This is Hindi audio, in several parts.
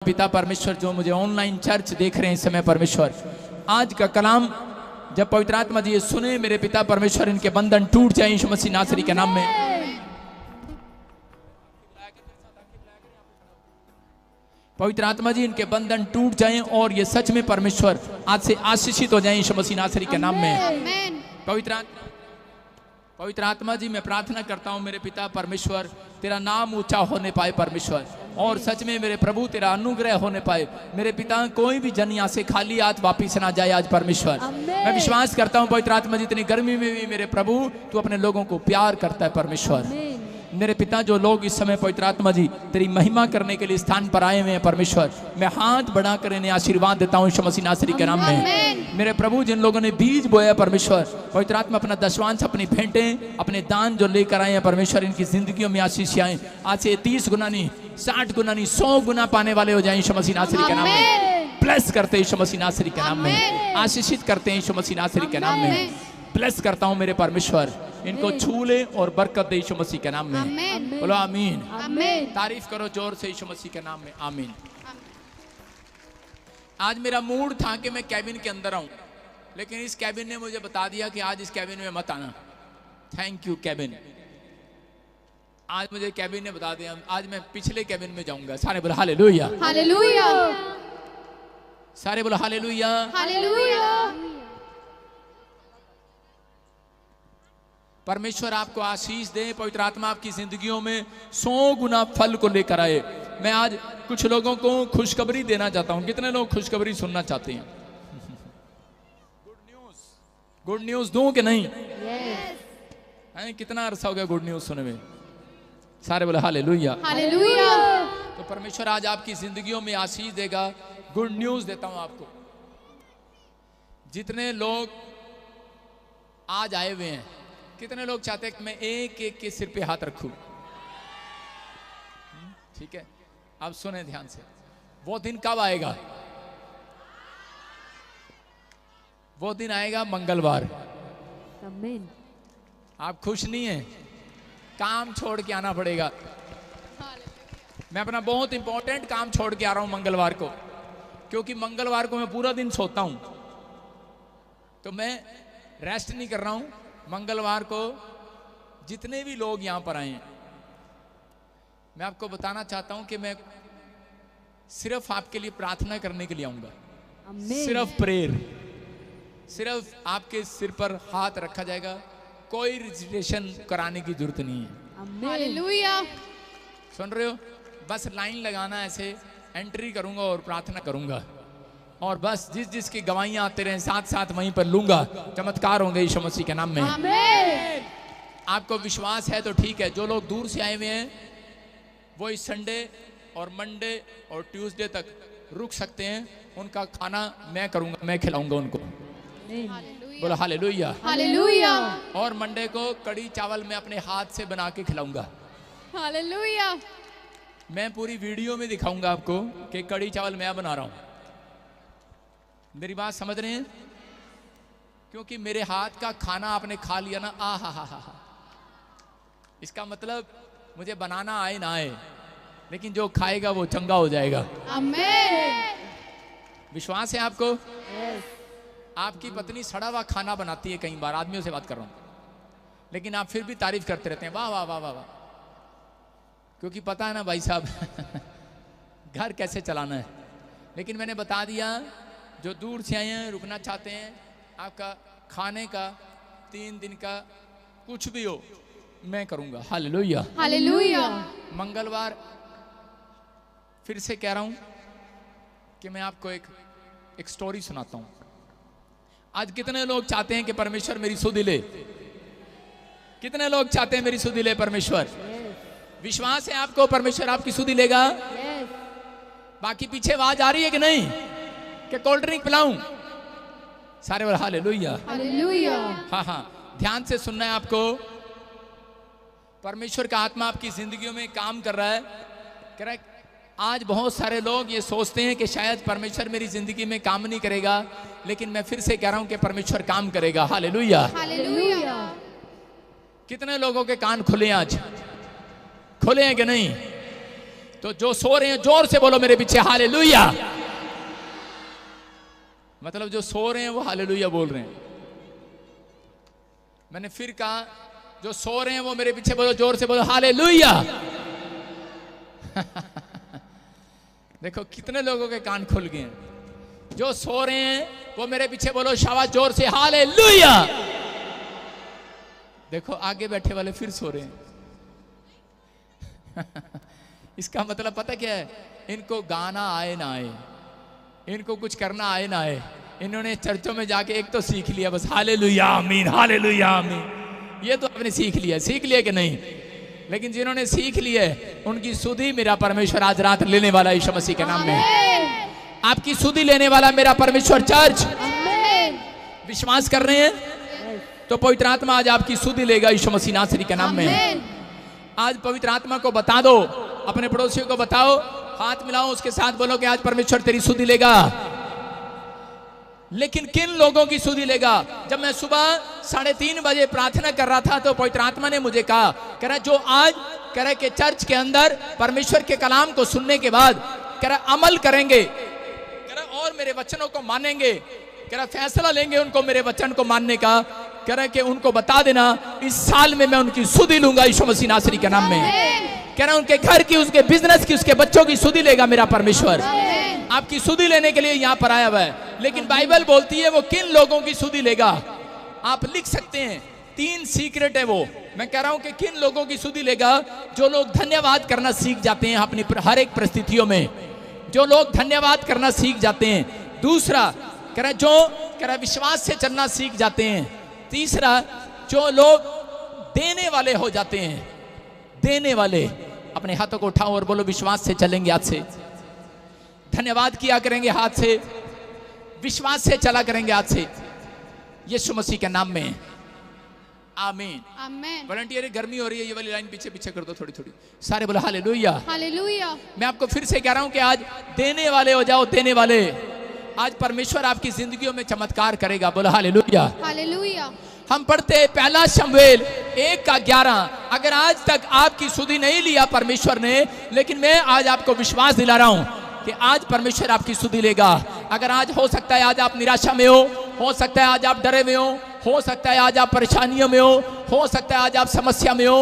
पिता परमेश्वर जो मुझे ऑनलाइन चर्च देख रहे हैं इस समय परमेश्वर, आज का कलाम जब पवित्र आत्मा जी ये सुने मेरे पिता परमेश्वर, इनके बंधन टूट जाए यीशु मसीह नासरी के नाम में। पवित्र आत्मा जी इनके बंधन टूट जाएं और ये सच में परमेश्वर आज से आशीषित हो जाएं यीशु मसीह नासरी के नाम में। पवित्र आत्मा जी मैं प्रार्थना करता हूं मेरे पिता परमेश्वर, तेरा नाम ऊंचा होने पाए परमेश्वर, और सच में मेरे प्रभु तेरा अनुग्रह होने पाए मेरे पिता। कोई भी जन यहाँ से खाली हाथ वापिस ना जाए आज परमेश्वर। मैं विश्वास करता हूँ पवित्र आत्मा जी इतनी गर्मी में भी मेरे प्रभु तू अपने लोगों को प्यार करता है परमेश्वर। मेरे पिता जो लोग इस समय पवित्र आत्मा जी तेरी महिमा करने के लिए स्थान पर आए हुए हैं परमेश्वर, मैं हाथ बढ़ाकर इन्हें आशीर्वाद देता हूँ यीशु मसीह नासरी के नाम में। मेरे प्रभु जिन लोगों ने बीज बोया परमेश्वर, पवित्र आत्मा अपना दशवांश अपनी भेंटें अपने दान जो लेकर आए हैं परमेश्वर, इनकी जिंदगियों में आशीष आए। आज से 30 गुना नहीं, 60 गुना नहीं, 100 गुना पाने वाले हो जाए यीशु मसीह नासरी के नाम में। ब्लेस करते यीशु मसीह नासरी के नाम में, आशीषित करते हैं यीशु मसीह नासरी के नाम में। ब्लेस करता हूँ मेरे परमेश्वर, इनको छू ले और बरकत दे यीशु मसीह के नाम में। बोलो आमीन। तारीफ करो जोर से यीशु मसीह के नाम में, आमीन। आज मेरा मूड था कि मैं कैबिन के अंदर आऊं, लेकिन इस कैबिन ने मुझे बता दिया कि आज इस कैबिन में मत आना। Thank you cabin. आज मुझे कैबिन ने बता दिया आज मैं पिछले कैबिन में जाऊंगा। सारे बोलो हालेलुया, हालेलुया, सारे बोलो हालेलुया, हालेलुया। परमेश्वर आपको आशीष दे, पवित्र आत्मा आपकी जिंदगियों में 100 गुना फल को लेकर आए। मैं आज कुछ लोगों को खुशखबरी देना चाहता हूं। कितने लोग खुशखबरी सुनना चाहते हैं? गुड न्यूज दूं कि नहीं? yes. कितना अरसा हो गया गुड न्यूज सुने में? सारे बोले हालेलुया, हालेलुया। तो परमेश्वर आज आपकी जिंदगियों में आशीष देगा। गुड न्यूज देता हूं आपको। जितने लोग आज आए हुए हैं, कितने लोग चाहते हैं कि मैं एक एक के सिर पे हाथ रखूं? ठीक है, अब सुने ध्यान से। वो दिन कब आएगा? वो दिन आएगा मंगलवार। आमीन। आप खुश नहीं हैं? काम छोड़ के आना पड़ेगा। मैं अपना बहुत इंपॉर्टेंट काम छोड़ के आ रहा हूं मंगलवार को, क्योंकि मंगलवार को मैं पूरा दिन सोता हूं, तो मैं रेस्ट नहीं कर रहा हूं। मंगलवार को जितने भी लोग यहां पर आए हैं, मैं आपको बताना चाहता हूं कि मैं सिर्फ आपके लिए प्रार्थना करने के लिए आऊंगा। सिर्फ प्रेयर, सिर्फ आपके सिर पर हाथ रखा जाएगा। कोई रजिस्ट्रेशन कराने की जरूरत नहीं है। हालेलुया। सुन रहे हो? बस लाइन लगाना, ऐसे एंट्री करूंगा और प्रार्थना करूंगा, और बस जिस जिस की गवाहियां आते रहे साथ साथ वहीं पर लूंगा। चमत्कार होंगे यीशु मसीह के नाम में। आमीन। आपको विश्वास है तो ठीक है। जो लोग दूर से आए हुए हैं वो इस संडे और मंडे और ट्यूसडे तक रुक सकते हैं। उनका खाना मैं करूंगा, मैं खिलाऊंगा उनको। बोलो हालेलुया, हालेलुया। और मंडे को कड़ी चावल मैं अपने हाथ से बना के खिलाऊंगा। हालेलुया। मैं पूरी वीडियो में दिखाऊंगा आपको कि कड़ी चावल मैं बना रहा हूं। मेरी बात समझ रहे हैं? क्योंकि मेरे हाथ का खाना आपने खा लिया ना, आ हा हा हा, इसका मतलब मुझे बनाना आए ना आए, लेकिन जो खाएगा वो चंगा हो जाएगा। आमीन। विश्वास है आपको? आपकी पत्नी सड़ा हुआ खाना बनाती है, कई बार आदमियों से बात कर रहा हूं, लेकिन आप फिर भी तारीफ करते रहते हैं, वाह वाह वाह वाह वाह, क्योंकि पता है ना भाई साहब घर कैसे चलाना है। लेकिन मैंने बता दिया, जो दूर से आए हैं रुकना चाहते हैं, आपका खाने का 3 दिन का कुछ भी हो मैं करूंगा। Hallelujah, hallelujah. मंगलवार फिर से कह रहा हूं कि मैं आपको एक स्टोरी सुनाता हूं। आज कितने लोग चाहते हैं कि परमेश्वर मेरी सुधि ले? कितने लोग चाहते हैं मेरी सुधि ले परमेश्वर? विश्वास है आपको परमेश्वर आपकी सुधि लेगा? बाकी पीछे आवाज आ रही है कि नहीं कि कोल्ड ड्रिंक पिलाऊं? सारे बोल हालेलुया, हालेलुया। हाँ हाँ, ध्यान से सुनना है आपको। परमेश्वर का आत्मा आपकी जिंदगियों में काम कर रहा है। करेक्ट। आज बहुत सारे लोग ये सोचते हैं कि शायद परमेश्वर मेरी जिंदगी में काम नहीं करेगा, लेकिन मैं फिर से कह रहा हूं कि परमेश्वर काम करेगा। Hallelujah, hallelujah. कितने लोगों के कान खुले? आज खुले हैं कि नहीं? तो जो सो रहे हैं जोर से बोलो मेरे पीछे हालेलुया। मतलब जो सो रहे हैं वो हालेलुया बोल रहे हैं। मैंने फिर कहा जो सो रहे हैं वो मेरे पीछे बोलो, जोर से बोलो हालेलुया। देखो कितने लोगों के कान खुल गए हैं। जो सो रहे हैं वो मेरे पीछे बोलो शाबाश, जोर से हालेलुया। देखो आगे बैठे वाले फिर सो रहे हैं। इसका मतलब पता क्या है? इनको गाना आए ना आए, इनको कुछ करना आए ना आए, इन्होंने चर्चों में जाके एक तो सीख लिया बस हालेलुया आमीन हालेलुया आमीन। ये तो आपने सीख लिया कि नहीं? लेकिन जिन्होंने सीख लिया उनकी सुधि मेरा परमेश्वर आज रात लेने वाला यीशु मसीह के नाम में। आपकी सुधि लेने वाला मेरा परमेश्वर। चर्च विश्वास कर रहे हैं तो पवित्र आत्मा आज आपकी सुधि लेगा यीशु मसीह नासरी के नाम में। आज पवित्र आत्मा को बता दो, अपने पड़ोसियों को बताओ, हाथ मिलाओ, उसके साथ बोलो कि आज परमेश्वर तेरी सुधि लेगा। लेकिन किन लोगों की सुधि लेगा? जब मैं सुबह 3:30 बजे प्रार्थना कर रहा था तो पवित्र आत्मा ने मुझे कहा, कह रहा जो आज कह रहा कि चर्च के अंदर परमेश्वर के कलाम को सुनने के बाद कह रहा अमल करेंगे, कह रहा और मेरे वचनों को मानेंगे, कह रहा फैसला लेंगे उनको मेरे वचन को मानने का, कह रहा कि उनको बता देना इस साल में मैं उनकी सुधि लूंगा यीशु मसीह नासरी के नाम में। कह रहा उनके घर की, उसके बिजनेस की, उसके बच्चों की सुधि लेगा मेरा परमेश्वर। आपकी सुधि लेने के लिए यहां पर आया हुआ है। लेकिन बाइबल बोलती है वो किन लोगों की सुधि लेगा। आप लिख सकते हैं, 3 सीक्रेट है वो। मैं कह रहा हूं कि किन लोगों की सुधि लेगा? जो लोग धन्यवाद करना सीख जाते हैं अपनी हर एक परिस्थितियों में, जो लोग धन्यवाद करना सीख जाते हैं। दूसरा कह रहा जो कह रहा विश्वास से चलना सीख जाते हैं। तीसरा जो लोग देने वाले हो जाते हैं, देने वाले। अपने हाथों को उठाओ और बोलो विश्वास से चलेंगे, हाथ से धन्यवाद किया करेंगे, हाथ से विश्वास से चला करेंगे, हाथ से यीशु मसीह के नाम में आमीन आमीन। वॉलंटियर गर्मी हो रही है, ये वाली लाइन पीछे पीछे कर दो थोड़ी थोड़ी, सारे बोलो हालेलुया हालेलुया। मैं आपको फिर से कह रहा हूं कि आज देने वाले हो जाओ, देने वाले। आज परमेश्वर आपकी जिंदगियों में चमत्कार करेगा, बोलो हालेलुया हालेलुया। हम पढ़ते पहला शमूएल 1:11। अगर आज तक आपकी सुधि नहीं लिया परमेश्वर ने, लेकिन मैं आज आपको विश्वास दिला रहा हूं कि आज परमेश्वर आपकी सुधि लेगा। अगर आज हो सकता है आज आप निराशा में हो सकता है आज आप डरे में हो सकता है आज आप परेशानियों में हो सकता है आज आप समस्या में हो,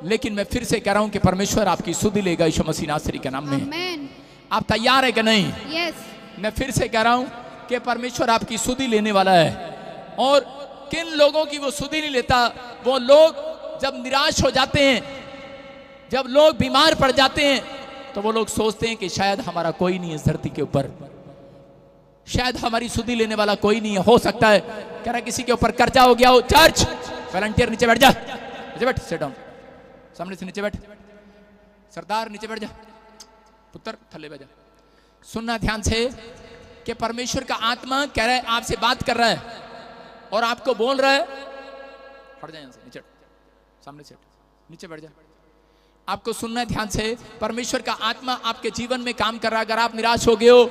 लेकिन मैं फिर से कह रहा हूं कि परमेश्वर आपकी सुधि लेगा यीशु मसीह नासरी के नाम में। आमीन। आप तैयार है कि नहीं? यस। मैं फिर से कह रहा हूं कि परमेश्वर आपकी सुधि लेने वाला है। और किन लोगों की वो सुधि नहीं लेता? वो लोग जब निराश हो जाते हैं, जब लोग बीमार पड़ जाते हैं, तो वो लोग सोचते हैं कि शायद हमारा कोई नहीं है इस धरती के ऊपर, शायद हमारी सुधि लेने वाला कोई नहीं है। हो सकता है कह रहा किसी के ऊपर कर्जा हो गया हो। चर्च वॉलंटियर नीचे बैठ जा, नीचे बैठ, सिट डाउन, सामने से नीचे बैठ, सरदार नीचे बैठ जा, पुत्र थल्ले बैठ जा। सुनना ध्यान से कि परमेश्वर का आत्मा कह रहा है, आपसे बात कर रहा है और आपको बोल रहा है, हट जा यहां से, नीचे सामने से नीचे बैठ जा। आपको सुनना है ध्यान से, परमेश्वर का आत्मा आपके जीवन में काम कर रहा है। अगर आप निराश हो गए हो,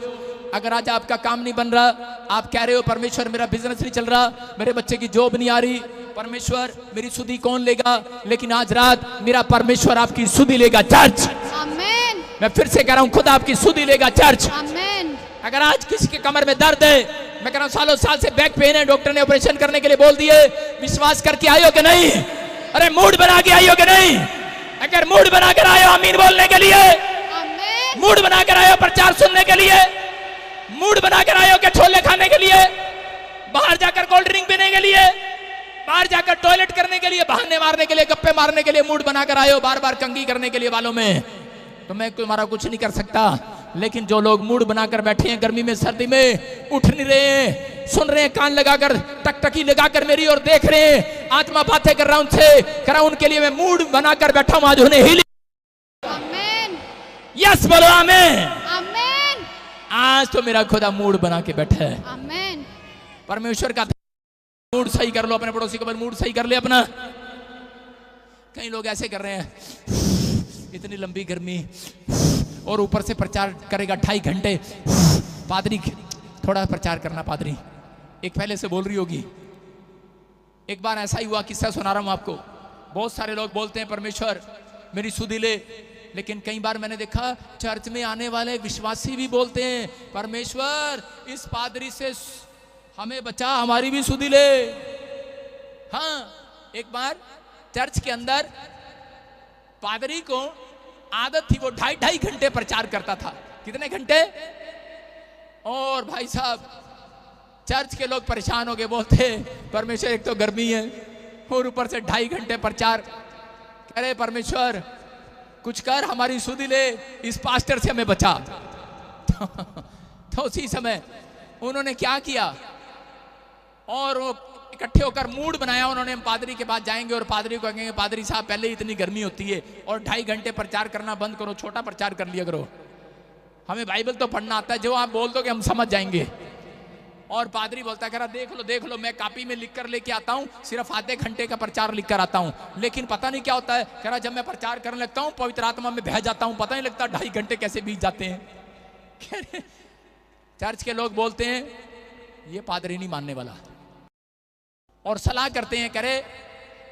अगर आज आपका काम नहीं बन रहा, आप कह रहे हो परमेश्वर मेरा बिजनेस नहीं चल रहा, मेरे बच्चे की जॉब नहीं आ रही, परमेश्वर मेरी सुधि कौन लेगा? लेकिन आज रात मेरा परमेश्वर आपकी सुधि लेगा। चर्च आमीन। मैं फिर से कह रहा हूं, खुद आपकी सुधि लेगा। चर्च आमीन। अगर आज किसी के कमर में दर्द है, मैं कह रहा हूं सालों साल से बैक पेन है, डॉक्टर ने ऑपरेशन करने के लिए बोल दिए, विश्वास करके आयो कि नहीं? अरे मूड बना के आयो कि नहीं? अगर मूड बनाकर आयो आमीन बोलने के लिए, आमीन। मूड बनाकर आयो प्रचार सुनने के लिए, मूड बनाकर आयो के छोले खाने के लिए, बाहर जाकर कोल्ड ड्रिंक पीने के लिए, बाहर जाकर टॉयलेट करने के लिए, बहाने मारने के लिए, गप्पे मारने के लिए मूड बनाकर आयो, बार बार कंघी करने के लिए बालों में, तो मैं तुम्हारा कुछ नहीं कर सकता। लेकिन जो लोग मूड बनाकर बैठे हैं गर्मी में सर्दी में, उठ नहीं रहे हैं, सुन रहे हैं कान लगाकर, टकटकी लगाकर मेरी ओर देख रहे हैं, आत्मा बातें कर रहा हूं उनसे, कर रहा हूं उनके लिए मैं मूड बनाकर बैठा हूं, आज उन्हें हिल। आमीन। यस बोलो आमीन। आमीन। आज तो मेरा खुदा मूड बना के बैठा है। आमीन। परमेश्वर का मूड सही कर लो, अपने पड़ोसी का मूड सही कर ले अपना। कई लोग ऐसे कर रहे हैं, इतनी लंबी गर्मी और ऊपर से प्रचार करेगा 2.5 घंटे, पादरी थोड़ा प्रचार करना। पादरी एक पहले से बोल रही होगी, एक बार ऐसा ही हुआ, किस्सा सुना रहा हूं आपको। बहुत सारे लोग बोलते हैं परमेश्वर मेरी सुधि ले, लेकिन कई बार मैंने देखा चर्च में आने वाले विश्वासी भी बोलते हैं, परमेश्वर इस पादरी से हमें बचा, हमारी भी सुधि ले। हाँ, एक बार चर्च के अंदर पादरी को आदत थी, वो 2.5 घंटे प्रचार करता था। कितने घंटे? और भाई साहब चर्च के लोग परेशान हो गए, बोलते परमेश्वर एक तो गर्मी है और ऊपर से 2.5 घंटे प्रचार। कह रहे परमेश्वर कुछ कर, हमारी सुधि ले, इस पास्टर से हमें बचा। तो उसी समय उन्होंने क्या किया, और वो इकट्ठे होकर मूड बनाया उन्होंने, हम पादरी के पास जाएंगे और पादरी को कहेंगे पादरी साहब पहले ही इतनी गर्मी होती है और 2.5 घंटे प्रचार करना बंद करो, छोटा प्रचार कर लिया करो, हमें बाइबल तो पढ़ना आता है, जो आप बोल दोगे हम समझ जाएंगे। और पादरी बोलता है देख लो मैं कापी में लिख कर लेके आता हूँ, सिर्फ आधे घंटे का प्रचार लिख कर आता हूँ, लेकिन पता नहीं क्या होता है। कह रहा जब मैं प्रचार करने लगता हूँ पवित्र आत्मा में बह जाता हूँ, पता नहीं लगता 2.5 घंटे कैसे बीत जाते हैं। चर्च के लोग बोलते हैं ये पादरी नहीं मानने वाला, और सलाह करते हैं, कह रहे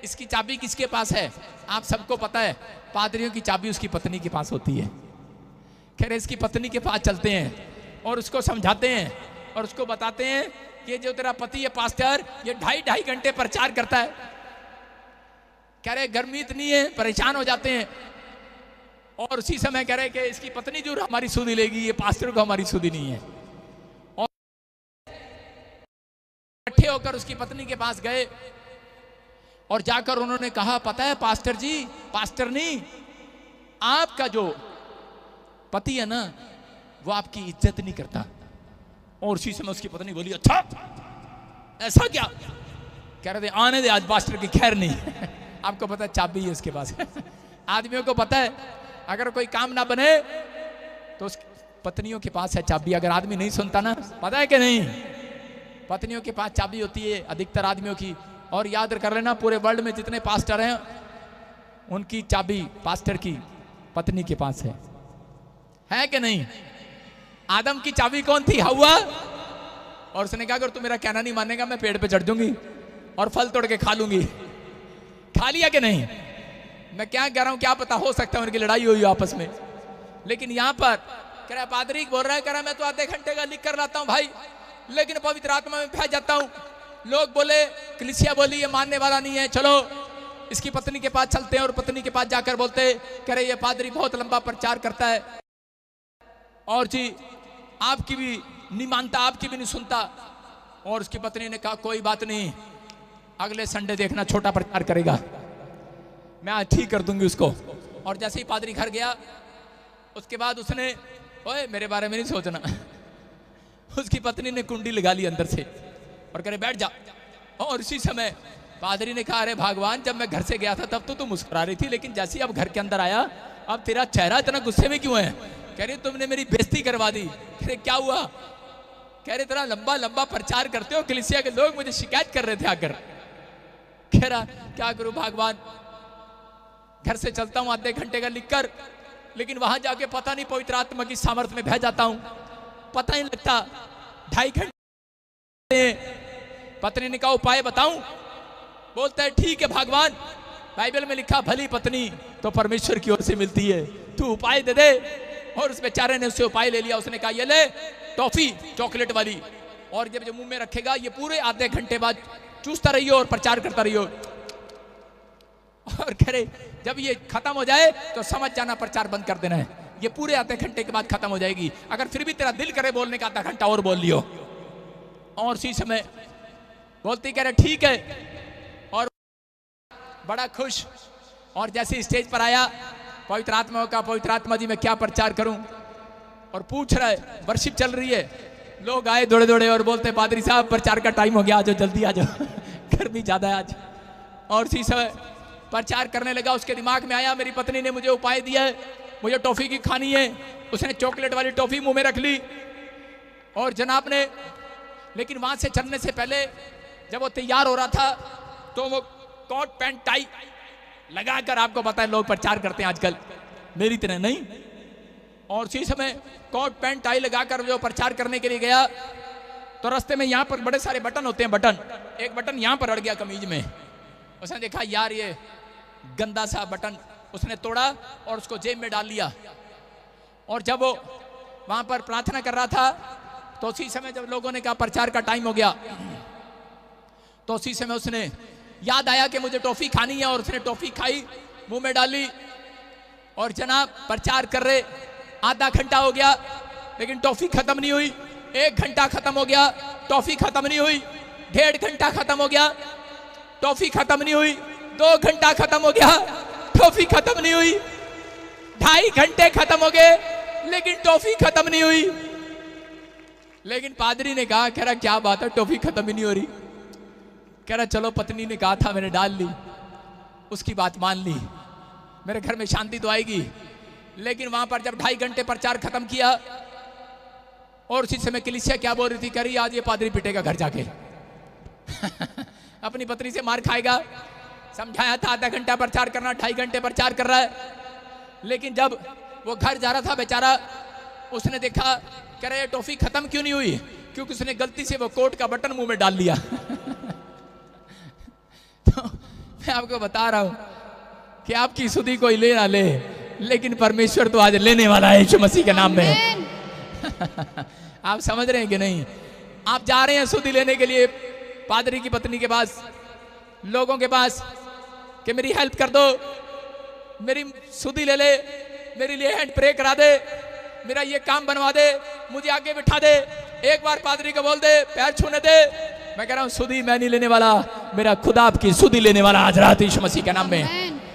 इसकी चाबी किसके पास है? आप सबको पता है पादरियों की चाबी उसकी पत्नी के पास होती है। कह रहे इसकी पत्नी के पास चलते हैं और उसको समझाते हैं और उसको बताते हैं कि जो तेरा पति है पास्टर, ये 2.5 घंटे प्रचार करता है। कह रहे गर्मी इतनी है, परेशान हो जाते हैं। और उसी समय कह रहे कि इसकी पत्नी जो हमारी सुधि लेगी, ये पास्टर को हमारी सुधि नहीं है। और इकट्ठे होकर उसकी पत्नी के पास गए और जाकर उन्होंने कहा पता है पास्टर जी, पास्टर नहीं, आपका जो पति है ना वो आपकी इज्जत नहीं करता। और उसी समय उसकी पत्नी बोली अच्छा ऐसा क्या? कह रहे थे आने दे आज पास्टर की खैर नहीं। आपको पता है चाबी है उसके पास। आदमियों को पता है अगर कोई काम ना बने तो उस पत्नियों के पास है चाबी। अगर आदमी नहीं सुनता ना, पता है कि नहीं, पत्नियों के पास चाबी होती है अधिकतर आदमियों की। और याद कर लेना पूरे वर्ल्ड में जितने पास्टर हैं उनकी चाबी पास्टर की पत्नी के पास है कि नहीं? आदम की चाबी कौन थी? हव्वा। और उसने कहा अगर तू मेरा कहना नहीं मानेगा मैं पेड़ पे चढ़ जाऊंगी और फल तोड़ के खा लूंगी। खा लिया कि नहीं? मैं क्या कह रहा हूं, क्या पता, हो सकता है उनकी लड़ाई हुई आपस में। लेकिन यहां पर कह रहा पादरी बोल रहा है, कह रहा मैं तो आधे घंटे का लिख कर लाता हूं भाई, लेकिन पवित्र आत्मा में बह जाता हूं। लोग बोले, कलीसिया बोली ये मानने वाला नहीं है, चलो इसकी पत्नी के पास चलते हैं। और पत्नी के पास जाकर बोलते, कह रहे ये पादरी बहुत लंबा प्रचार करता है और जी आपकी भी नहीं मानता, आपकी भी नहीं सुनता। और उसकी पत्नी ने कहा कोई बात नहीं, अगले संडे देखना छोटा प्रचार करेगा, मैं आज ठीक कर दूंगी उसको। और जैसे ही पादरी घर गया उसके बाद उसने, ओए मेरे बारे में नहीं सोचना। उसकी पत्नी ने कुंडी लगा ली अंदर से और कह रहे बैठ जा। और इसी समय पादरी ने कहा अरे भगवान, जब मैं घर से गया था तब तो तू मुस्कुरा रही थी, लेकिन जैसे ही अब घर के अंदर आया अब तेरा चेहरा इतना गुस्से में क्यों है? कह रही तुमने मेरी बेइज्जती करवा दी। कह रहे क्या हुआ? कह रहे तेरा लंबा लंबा प्रचार करते हो, कलीसिया के लोग मुझे शिकायत कर रहे थे आकर। कह रहा क्या करूं भगवान, घर से चलता हूं आधे घंटे का लिखकर, लेकिन वहां जाके पता नहीं पवित्र आत्मा की सामर्थ्य में बह जाता हूं, पता ही लगता। 2.5 घंटे। पत्नी ने कहा उपाय बताऊं? बोलता है ठीक है भगवान, बाइबल में लिखा भली पत्नी तो परमेश्वर की ओर से मिलती है, तू उपाय दे दे। और उस बेचारे ने उससे उपाय ले लिया। उसने कहा ये ले टॉफी चॉकलेट वाली, और जब मुंह में रखेगा ये पूरे आधे घंटे बाद चूसता रहियो और प्रचार करता रहियो। और कह रहे जब ये खत्म हो जाए तो समझ जाना प्रचार बंद कर देना है, ये पूरे आधे घंटे के बाद खत्म हो जाएगी। अगर फिर भी तेरा दिल करे बोलने का, आधा घंटा और बोल लियो। और उसी समय बोलती कह रहे ठीक है, और बड़ा खुश। और जैसे स्टेज पर आया पवित्र आत्मा का, पवित्र आत्मा जी मैं क्या प्रचार करूं? और पूछ रहा है, वर्शिप चल रही है, लोग आए दौड़े दौड़े और बोलते पादरी साहब प्रचार का टाइम हो गया, आ जाओ जल्दी आ जाओ, गर्मी ज्यादा है आज। और उसी समय प्रचार करने लगा। उसके दिमाग में आया मेरी पत्नी ने मुझे उपाय दिया है, मुझे टॉफी की खानी है। उसने चॉकलेट वाली टॉफी मुंह में रख ली। और जनाब ने, लेकिन वहां से चलने से पहले जब वो तैयार हो रहा था तो वो कोट पैंट टाई लगाकर, आपको पता है लोग प्रचार करते हैं आजकल, मेरी तरह नहीं। और उसी समय कोट पैंट टाई लगाकर जो प्रचार करने के लिए गया तो रास्ते में यहाँ पर बड़े सारे बटन होते हैं, बटन, एक बटन यहाँ पर अड़ गया कमीज में। उसने देखा यार ये गंदा सा बटन उसने तोड़ा और उसको जेब में डाल लिया। और जब वो वहां पर प्रार्थना कर रहा था तो उसी समय जब लोगों ने कहा प्रचार का टाइम हो गया, तो उसी समय उसने याद आया कि मुझे टॉफी खानी है, और उसने टॉफी खाई, मुंह में डाली, और जनाब प्रचार कर रहे, आधा घंटा हो गया लेकिन टॉफी खत्म नहीं हुई। 1 घंटा खत्म हो गया, टॉफी खत्म नहीं हुई। 1.5 घंटा खत्म हो गया, टॉफी खत्म नहीं हुई। 2 घंटा खत्म हो गया, टॉफी खत्म नहीं हुई। 2.5 घंटे खत्म हो गए लेकिन टॉफी खत्म नहीं हुई। लेकिन पादरी ने कहा, कह रहा क्या बात है, टॉफी खत्म ही नहीं हो रही। कह रहा चलो, पत्नी ने कहा था, मैंने डाल ली, उसकी बात मान ली, मेरे घर में शांति तो आएगी। लेकिन वहां पर जब 2.5 घंटे प्रचार खत्म किया और उसी समय कलीसिया क्या बोल रही थी, करी आज ये पादरी पिटेगा घर जाके अपनी पत्नी से मार खाएगा। समझाया था आधा घंटा प्रचार करना, 2.5 घंटे प्रचार कर रहा है। लेकिन जब वो घर जा रहा था बेचारा, उसने देखा, कह रहा ये टॉफी खत्म क्यों नहीं हुई, क्योंकि उसने गलती से वो कोट का बटन मुंह में डाल लिया तो मैं आपको बता रहा हूं कि आपकी सुधि कोई ले ना ले, लेकिन परमेश्वर तो आज लेने वाला है यीशु मसीह के नाम में आप समझ रहे हैं कि नहीं? आप जा रहे हैं सुधि लेने के लिए पादरी की पत्नी के पास, लोगों के पास, कि मेरी हेल्प कर दो, मेरी सुधि ले ले, मेरे लिए हैंड प्रे करा दे, मेरा ये काम बनवा दे, मुझे आगे बिठा दे, एक बार पादरी को बोल दे, पैर छूने दे। मैं कह रहा हूं सुधि मैं नहीं लेने वाला, मेरा खुदा आपकी सुधि लेने वाला आज रात यीशु मसीह के नाम में।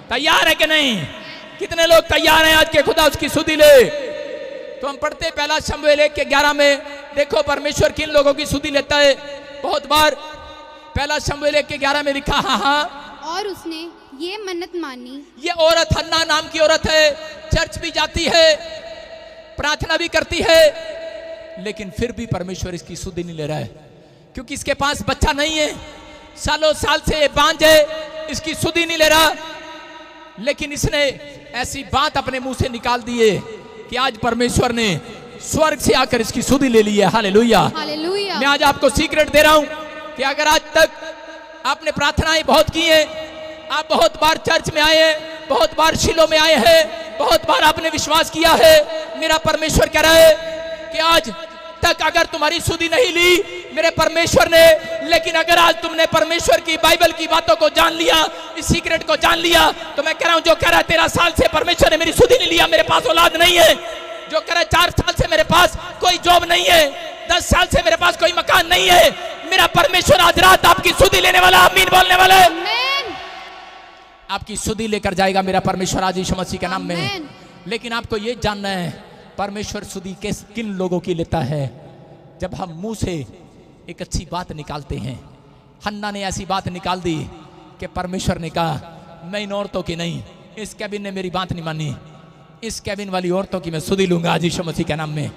तैयार है कि नहीं? कितने लोग तैयार हैं आज के खुदा उसकी सुधि ले? तो हम पढ़ते पहला शमूएल 1:11 में, देखो परमेश्वर किन लोगों की सुधि लेता है। बहुत बार पहला शमूएल 1:11 में लिखा, हाँ, और उसने ये मन्नत मानी। ये औरत हन्ना नाम की औरत है, चर्च भी जाती है, प्रार्थना भी करती है, लेकिन फिर भी परमेश्वर इसकी सुधि नहीं ले रहा है, क्योंकि इसके पास बच्चा नहीं है, सालों साल से ये बांझ है, इसकी सुधि नहीं ले रहा। लेकिन इसने ऐसी बात अपने मुंह से निकाल दी है कि आज परमेश्वर ने स्वर्ग से आकर इसकी सुधि ले ली है। Hallelujah, hallelujah. मैं आज आपको सीक्रेट दे रहा हूं कि अगर आज तक आपने प्रार्थनाएं बहुत की हैं, आप बहुत बार चर्च में आए हैं, बहुत बार शिलो में आए हैं, बहुत बार आपने विश्वास किया है, मेरा परमेश्वर कह रहा है कि आज तक अगर तुम्हारी सुधि नहीं ली मेरे परमेश्वर ने, लेकिन अगर आज तुमने परमेश्वर की बाइबल की बातों को जान लिया, इस सीक्रेट को जान लिया, तो मैं कह रहा हूं जो कह रहा है 13 साल से परमेश्वर ने मेरी सुधि नहीं लिया, मेरे पास औलाद नहीं है, जो कह रहा है 4 साल से मेरे पास कोई जॉब नहीं है, 10 साल से मेरे पास कोई मकान नहीं है, मेरा परमेश्वर आज रात आपकी सुधि लेने वाला, आमीन बोलने वाला है, आपकी सुधि लेकर जाएगा मेरा परमेश्वर आज यीशु मसीह के नाम में। लेकिन आपको ये जानना है परमेश्वर सुधि किन लोगों की लेता है, जब हम मुंह से एक अच्छी बात निकालते हैं। हन्ना ने ऐसी बात निकाल दी कि परमेश्वर ने कहा मैं इन औरतों की नहीं, इस कैबिन ने मेरी बात नहीं मानी, इस कैबिन वाली औरतों की मैं सुधि लूंगा आज यीशु मसीह के नाम में।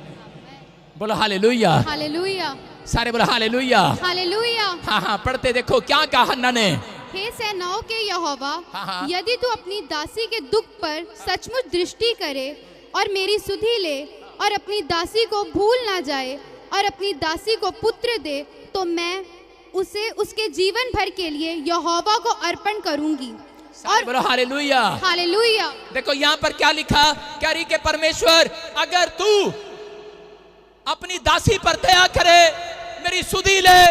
बोलो हालेलुया, हालेलुया, सारे बोलो हालेलुया, हालेलुया। हाँ, पढ़ते देखो क्या कहा हन्ना ने। हे सेनाओं के यहोवा, हाँ। यदि तू अपनी दासी के दुख पर सचमुच दृष्टि करे और मेरी सुधि ले और अपनी दासी को भूल ना जाए और अपनी दासी को पुत्र दे, तो मैं उसे उसके जीवन भर के लिए यहोवा को अर्पण करूंगी। और बोलो हालेलुया, हालेलुया। देखो यहाँ पर क्या लिखा, कह रही कि परमेश्वर अगर तू अपनी दासी पर दया करे, मेरी सुधि ले,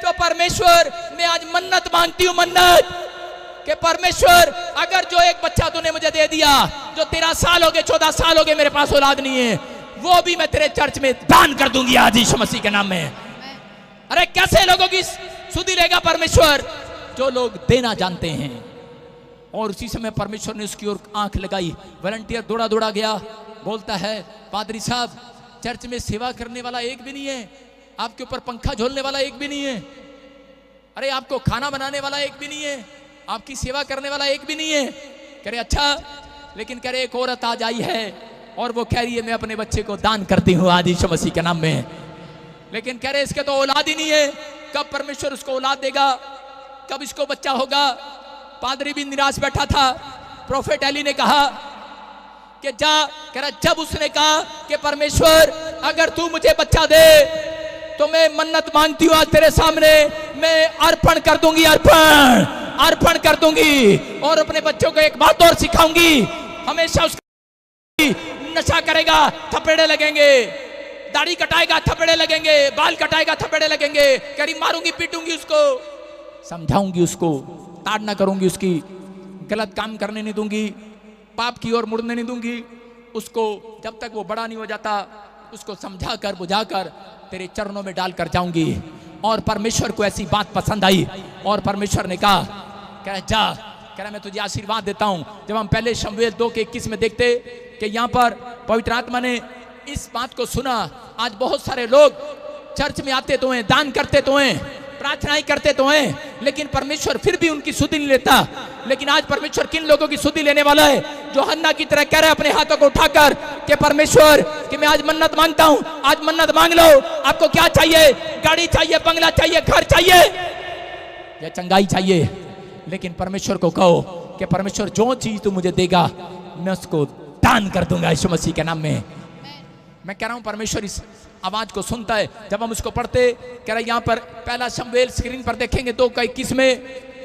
तो परमेश्वर मैं आज मन्नत मांगती हूँ, मन्नत कि परमेश्वर अगर जो एक बच्चा तूने मुझे दे दिया, जो 13 साल हो गए, 14 साल हो गए मेरे पास औलाद नहीं है, वो भी मैं तेरे चर्च में दान कर दूंगी आज यीशु मसीह के नाम में। अरे कैसे लोगों की सुधि लेगा परमेश्वर? जो लोग देना जानते हैं। और उसी समय परमेश्वर ने उसकी ओर आंख लगाई, वॉलंटियर दौड़ा दौड़ा गया, बोलता है पादरी साहब चर्च में सेवा करने वाला एक भी नहीं है, आपके ऊपर पंखा झोलने वाला एक भी नहीं है, अरे आपको खाना बनाने वाला एक भी नहीं है, आपकी सेवा करने वाला एक भी नहीं है। कह रहे अच्छा, लेकिन कह रहे एक औरत आज आई है और वो कह रही है मैं अपने बच्चे को दान करती हूँ आज यीशु मसीह के नाम में। लेकिन कह रहे इसके तो औलाद ही नहीं है, कब परमेश्वर उसको औलाद देगा, कब इसको बच्चा होगा? पादरी भी निराश बैठा था। प्रोफेट एली ने कहा कि जा, कह रहा जब उसने कहा कि परमेश्वर अगर तू मुझे बच्चा दे तो मैं मन्नत मांगती हूँ आज तेरे सामने, मैं अर्पण कर दूंगी, अर्पण अर्पण कर दूंगी। और अपने बच्चों को एक बात और सिखाऊंगी, हमेशा उसका नशा करेगा थपेड़े लगेंगे, दाढ़ी कटाएगा थपेड़े लगेंगे, बाल कटाएगा थपेड़े लगेंगे, करीब मारूंगी पीटूंगी उसको, समझाऊंगी उसको, ताड़ना करूंगी उसकी, गलत काम करने नहीं दूंगी, पाप की ओर मुड़ने नहीं दूंगी उसको। जब तक वो बड़ा नहीं हो जाता उसको समझा कर बुझा कर तेरे चरणों में डालकर जाऊंगी। और परमेश्वर को ऐसी बात पसंद आई और परमेश्वर ने कहा, कह जा, कह रहा मैं तुझे आशीर्वाद देता हूं। जब हम पहले शमूएल 2:21 में देखते कि यहाँ पर पवित्र आत्मा ने इस बात को सुना। आज बहुत सारे लोग चर्च में आते तो हैं, दान करते तो हैं, प्रार्थनाएं करते तो हैं, लेकिन परमेश्वर फिर भी उनकी सुधि नहीं लेता। लेकिन आज परमेश्वर किन लोगों की सुधि लेने वाला है? जो हन्ना की तरह कह रहा है अपने हाथों को उठाकर कि परमेश्वर कि मैं आज मन्नत मांगता हूं, आज मन्नत मांग लो। आपको क्या चाहिए? गाड़ी चाहिए, बंगला चाहिए, घर चाहिए या चंगाई चाहिए? लेकिन परमेश्वर को कहो कि परमेश्वर जो चीज तू मुझे देगा मैं उसको दान कर दूंगा यीशु मसीह के नाम में। मैं कह रहा हूं परमेश्वर इस आवाज को सुनता है। जब हम उसको पढ़ते, कह रहा है यहाँ पर पहला शमूएल स्क्रीन पर देखेंगे 2:21 में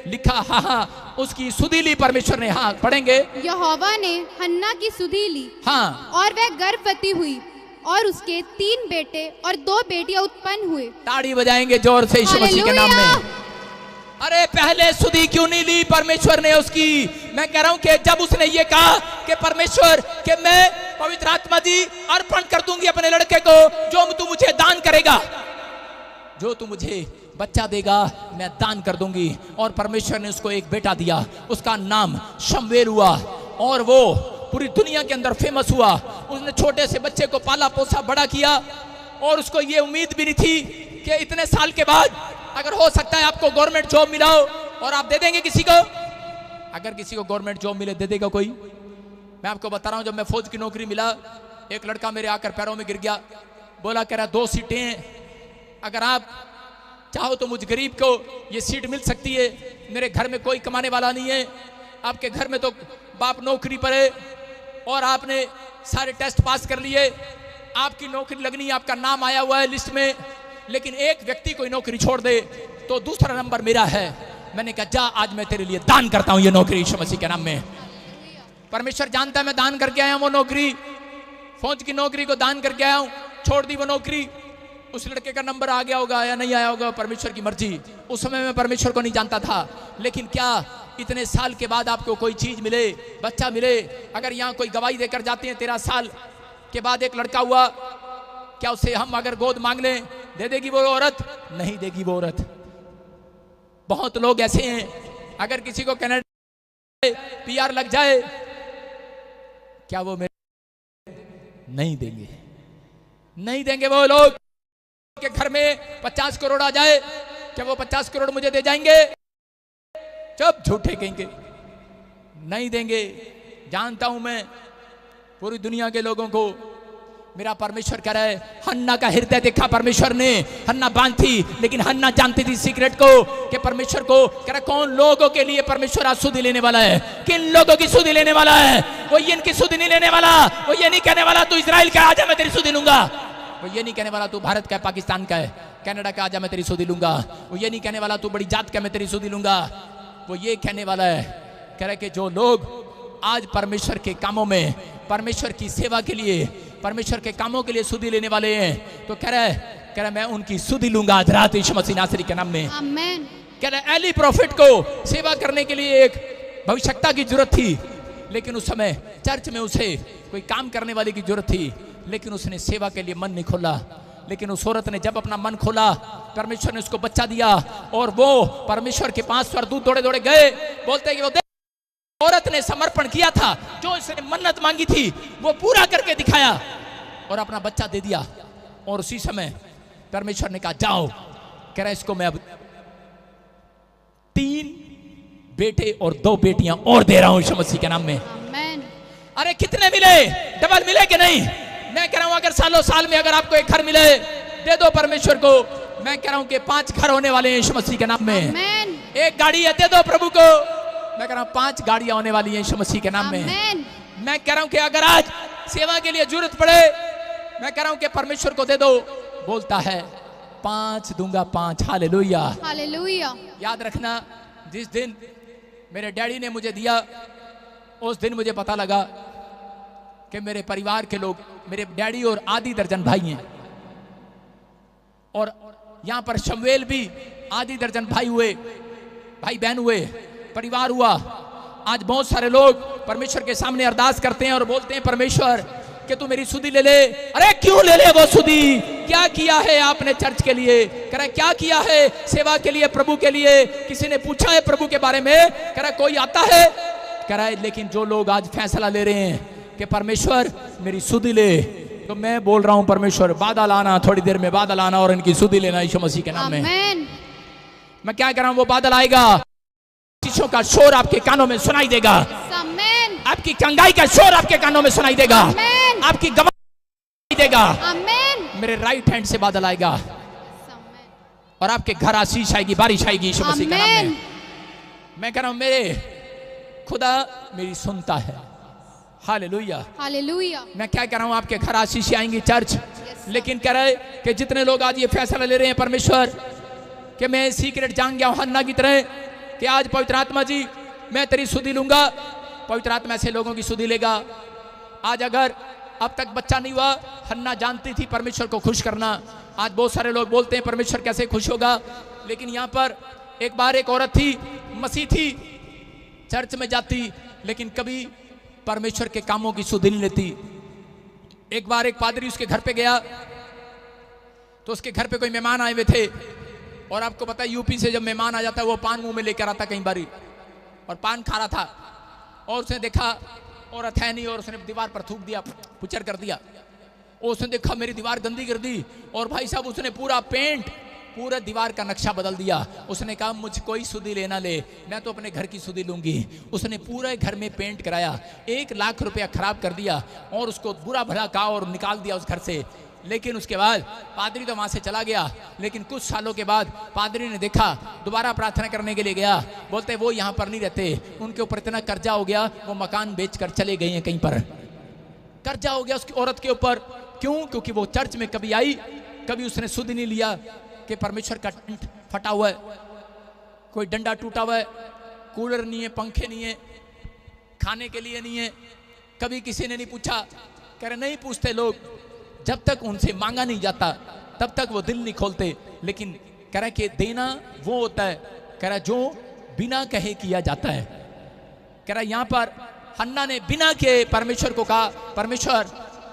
लिखा, हाँ हाँ उसकी सुधि ली परमेश्वर ने। हाँ पढ़ेंगे, यहोवा ने हन्ना की सुधि ली, हाँ, और वह गर्भवती हुई और उसके 3 बेटे और 2 बेटियां उत्पन्न हुए। ताड़ी बजाएंगे जोर से यीशु मसीह के नाम में। अरे पहले सुधि क्यों नहीं ली परमेश्वर ने उसकी? मैं कह रहा हूं कि जब उसने ये कहा कि परमेश्वर कि मैं पवित्र आत्मा जी अर्पण कर दूंगी अपने लड़के को, जो तू मुझे दान करेगा, जो तू मुझे बच्चा देगा मैं दान कर दूंगी। और परमेश्वर ने उसको एक बेटा दिया, उसका नाम शमूएल हुआ और वो पूरी दुनिया के अंदर फेमस हुआ। उसने छोटे से बच्चे को पाला पोसा बड़ा किया और उसको ये उम्मीद भी नहीं थी कि इतने साल के बाद अगर हो सकता है आपको गवर्नमेंट जॉब मिला हो और आप दे देंगे किसी को। अगर किसी को गवर्नमेंट जॉब मिले दे देगा कोई? मैं आपको बता रहा हूं, जब मैं फौज की नौकरी मिला, एक लड़का मेरे आकर पैरों में गिर गया, बोला कह रहा 2 सीटें हैं, अगर आप चाहो तो मुझ गरीब को ये सीट मिल सकती है। मेरे घर में कोई कमाने वाला नहीं है, आपके घर में तो बाप नौकरी पर है और आपने सारे टेस्ट पास कर लिए, आपकी नौकरी लगनी है, आपका नाम आया हुआ है लिस्ट में, लेकिन एक व्यक्ति कोई नौकरी छोड़ दे तो दूसरा नंबर मेरा है। मैंने कहा जा आज मैं तेरे लिए दान करता हूं ये नौकरी यीशु मसीह के नाम में। परमेश्वर जानता है मैं दान करके आया हूं वो नौकरी, फौज की नौकरी को दान करके आया हूं, छोड़ दी वो नौकरी। उस लड़के का नंबर आ गया होगा या नहीं आया होगा, परमेश्वर की मर्जी। उस समय मैं परमेश्वर को नहीं जानता था, लेकिन क्या इतने साल के बाद आपको कोई चीज मिले, बच्चा मिले, अगर यहाँ कोई गवाही देकर जाते हैं 13 साल के बाद एक लड़का हुआ, क्या उसे हम अगर गोद मांग लें दे देगी वो औरत? नहीं देगी वो औरत। बहुत लोग ऐसे हैं, अगर किसी को कनाडा PR लग जाए क्या वो मेरे नहीं देंगे? नहीं देंगे वो लोग। के घर में 50 करोड़ आ जाए क्या वो 50 करोड़ मुझे दे जाएंगे? चुप, झूठे कहेंगे, नहीं देंगे। जानता हूं मैं पूरी दुनिया के लोगों को। मेरा परमेश्वर कह रहा है, हन्ना का हृदय देखा परमेश्वर ने। हन्ना बांध थी लेकिन हन्ना जानती थी सीक्रेट को कि परमेश्वर को कह रहा कौन लोगों के लिए परमेश्वर आज सुधि लेने वाला है, किन लोगों की सुधि लेने वाला है। वो ये इनकी सुधि नहीं लेने वाला, वो ये नहीं कहने वाला तू इजराइल का आजा मैं तेरी सुधि लूंगा, वो ये नहीं कहने वाला तू भारत का है, पाकिस्तान का है, कनाडा का आजा मैं तेरी सुधि लूंगा, वो ये नहीं कहने वाला तू बड़ी जात का मैं तेरी सुधि लूंगा। वो ये कहने वाला है, कह रहा है कि जो लोग आज परमेश्वर के कामों में, परमेश्वर की सेवा के लिए, परमेश्वर के कामों के लिए सुधि लेने वाले हैं, तो कह रहा है मैं उनकी सुधि लूंगा आज रात यीशु मसीह नासरी के नाम में। आमीन। कह रहा है एली प्रॉफिट को सेवा करने के लिए एक भविष्यता की जरूरत थी, लेकिन उस समय चर्च में उसे कोई काम करने वाले की जरूरत थी, लेकिन उसने सेवा के लिए मन नहीं खोला। लेकिन उस औरत ने जब अपना मन खोला, परमेश्वर ने उसको बच्चा दिया और वो परमेश्वर के पास स्वर्गदूत दौड़े दौड़े गए, बोलते कि वो औरत ने समर्पण किया था, जो इसने मन्नत मांगी थी वो पूरा करके दिखाया और अपना बच्चा दे दिया। और उसी समय परमेश्वर ने कहा जाओ, कह रहा इसको मैं अब 3 बेटे और 2 बेटियां और दे रहा हूं यीशु मसीह के नाम में। आमीन। अरे कितने मिले? डबल मिले कि नहीं? मैं कह रहा हूं अगर सालों साल में अगर आपको एक घर मिले दे दो परमेश्वर को। मैं कह रहा हूं कि 5 घर होने वाले हैं यीशु मसीह के नाम में। आमीन। एक गाड़ी है दे दो प्रभु को। मैं कह रहा हूं 5 गाड़ियां होने वाली हैं यीशु मसीह के नाम में। आमीन। मैं कह रहा हूं कि अगर आज सेवा के लिए जरूरत पड़े, मैं कह रहा हूं कि परमेश्वर को दे दो। बोलता है 5 दूंगा 5। Hallelujah, hallelujah. याद रखना जिस दिन मेरे डैडी ने मुझे दिया। उस दिन मुझे पता लगा कि मेरे परिवार के लोग, मेरे डैडी और आधी दर्जन भाई हैं, और यहां पर शमवेल भी आधी दर्जन भाई हुए, भाई बहन हुए, परिवार हुआ। आज बहुत सारे लोग परमेश्वर के सामने अरदास करते हैं और बोलते हैं परमेश्वर कि तू मेरी सुधि ले ले। अरे क्यों ले ले वो सुधि? क्या किया है आपने चर्च के लिए? कह रहा क्या किया है सेवा के लिए, प्रभु के लिए? किसी ने पूछा है प्रभु के बारे में? कह रहा कोई आता है? कह रहा है लेकिन जो लोग आज फैसला ले रहे हैं कि परमेश्वर मेरी सुधि ले, तो मैं बोल रहा हूं परमेश्वर बादल आना, थोड़ी देर में बादल आना और इनकी सुधि लेना यीशु मसीह के नाम में। मैं क्या कर रहा हूं, वो बादल आएगा, शीशों का शोर आपके कानों में सुनाई देगा, आपकी कंगाई का शोर आपके कानों में सुनाई देगा, आपकी गवाही देगा। मेरे राइट हैंड से बादल आएगा और आपके घर आशीष आएगी, बारिश आएगी यीशु मसीह के नाम में। मैं कह रहा हूं मेरे खुदा मेरी सुनता है। Hallelujah, hallelujah. मैं क्या कह रहा हूं, आपके घर आशीष आएंगी चर्च। लेकिन कह रहे कि जितने लोग आज ये फैसला ले रहे हैं परमेश्वर कि मैं सीक्रेट जान गया हूं हन्ना की तरह कि आज पवित्र आत्मा जी मैं तेरी सुधि लूंगा, पवित्र आत्मा ऐसे लोगों की सुधि लेगा। आज अगर अब तक बच्चा नहीं हुआ, हन्ना जानती थी परमेश्वर को खुश करना। आज बहुत सारे लोग बोलते हैं परमेश्वर कैसे खुश होगा, लेकिन यहाँ पर एक बार एक औरत थी, मसीह थी, चर्च में जाती लेकिन कभी परमेश्वर के कामों की सुधि नहीं लेती। एक बार एक पादरी उसके घर पे गया तो उसके घर पे कोई मेहमान आए हुए थे, और आपको पता है यूपी से जब मेहमान आ जाता है वो पान मुंह में लेकर आता कई बारी, और पान खा रहा था और उसने देखा औरत है नहीं, और उसने दीवार पर थूक दिया, पुचर कर दिया। और उसने देखा मेरी दीवार गंदी कर दी, और भाई साहब उसने पूरा पेंट, पूरा दीवार का नक्शा बदल दिया। उसने कहा मुझे कोई सुधि लेना ले, मैं तो अपने घर की सुधि लूंगी। उसने पूरे घर में पेंट कराया, 1 लाख रुपया खराब कर दिया और उसको बुरा भला कहा और निकाल दिया उस घर से। लेकिन उसके बाद पादरी तो वहां से चला गया, लेकिन कुछ सालों के बाद पादरी ने देखा, दोबारा प्रार्थना करने के लिए गया, बोलते वो यहाँ पर नहीं रहते, उनके ऊपर इतना कर्जा हो गया वो मकान बेचकर चले गए हैं, कहीं पर कर्जा हो गया उसकी औरत के ऊपर। क्यों? क्योंकि वो चर्च में कभी आई, कभी उसने सुध नहीं लिया कि परमेश्वर का टेंट फटा हुआ है, कोई डंडा टूटा हुआ है, कूलर नहीं है, पंखे नहीं है, खाने के लिए नहीं है, कभी किसी ने नहीं पूछा। कह रहे नहीं पूछते लोग, जब तक उनसे मांगा नहीं जाता तब तक वो दिल नहीं खोलते। लेकिन कह रहा कि देना वो होता है, कह रहा जो बिना कहे किया जाता है। कह रहा यहाँ पर हन्ना ने बिना के परमेश्वर को कहा परमेश्वर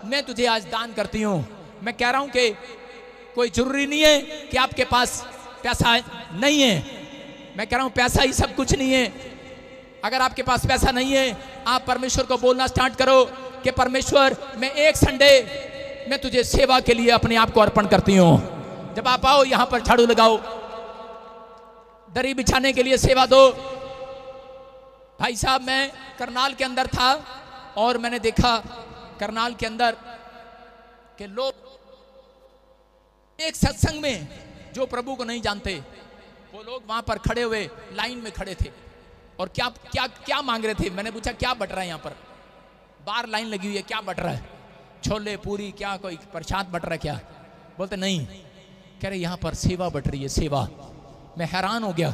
मैं तुझे आज दान करती हूँ। मैं कह रहा हूँ कि कोई जरूरी नहीं है कि आपके पास पैसा नहीं है, मैं कह रहा हूँ पैसा ही सब कुछ नहीं है। अगर आपके पास पैसा नहीं है, आप परमेश्वर को बोलना स्टार्ट करो कि परमेश्वर मैं एक संडे मैं तुझे सेवा के लिए अपने आप को अर्पण करती हूँ। जब आप आओ यहाँ पर झाड़ू लगाओ, दरी बिछाने के लिए सेवा दो। भाई साहब मैं करनाल के अंदर था और मैंने देखा करनाल के अंदर के लोग एक सत्संग में जो प्रभु को नहीं जानते, वो लोग वहां पर खड़े हुए लाइन में खड़े थे और क्या क्या क्या मांग रहे थे। मैंने पूछा क्या बट रहा है यहाँ पर, बाहर लाइन लगी हुई है, क्या बट रहा है? छोले पूरी क्या कोई प्रसाद बट रहा है क्या? बोलते नहीं। कह रहे यहाँ पर सेवा बट रही है, सेवा। मैं हैरान हो गया,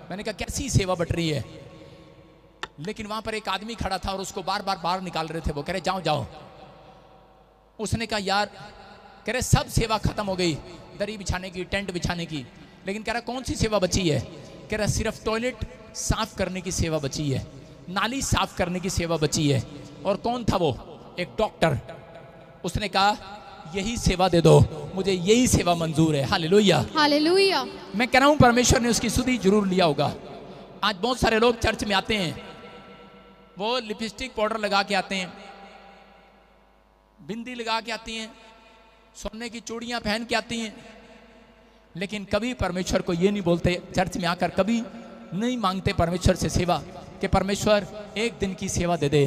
मैंने कहा कैसी सेवा बट रही है? लेकिन वहां पर एक आदमी खड़ा था और उसको बार बार बाहर निकाल रहे थे। वो कह रहे जाओ जाओ। उसने कहा यार, कह रहे सब सेवा खत्म हो गई, दरी बिछाने की, टेंट बिछाने की, लेकिन कह रहा कौन सी सेवा बची है? कह रहा सिर्फ टॉयलेट साफ करने की सेवा बची है, नाली साफ करने की सेवा बची है। और कौन था वो? एक डॉक्टर। उसने कहा यही सेवा दे दो, मुझे यही सेवा मंजूर है। Hallelujah, hallelujah. मैं कह रहा हूं परमेश्वर ने उसकी सुधि जरूर लिया होगा। आज बहुत सारे लोग चर्च में आते हैं, वो लिपस्टिक पाउडर लगा के आते हैं, बिंदी लगा के आती हैं, सोने की चूड़ियां पहन के आती हैं, लेकिन कभी परमेश्वर को ये नहीं बोलते, चर्च में आकर कभी नहीं मांगते परमेश्वर से सेवा कि परमेश्वर एक दिन की सेवा दे दे,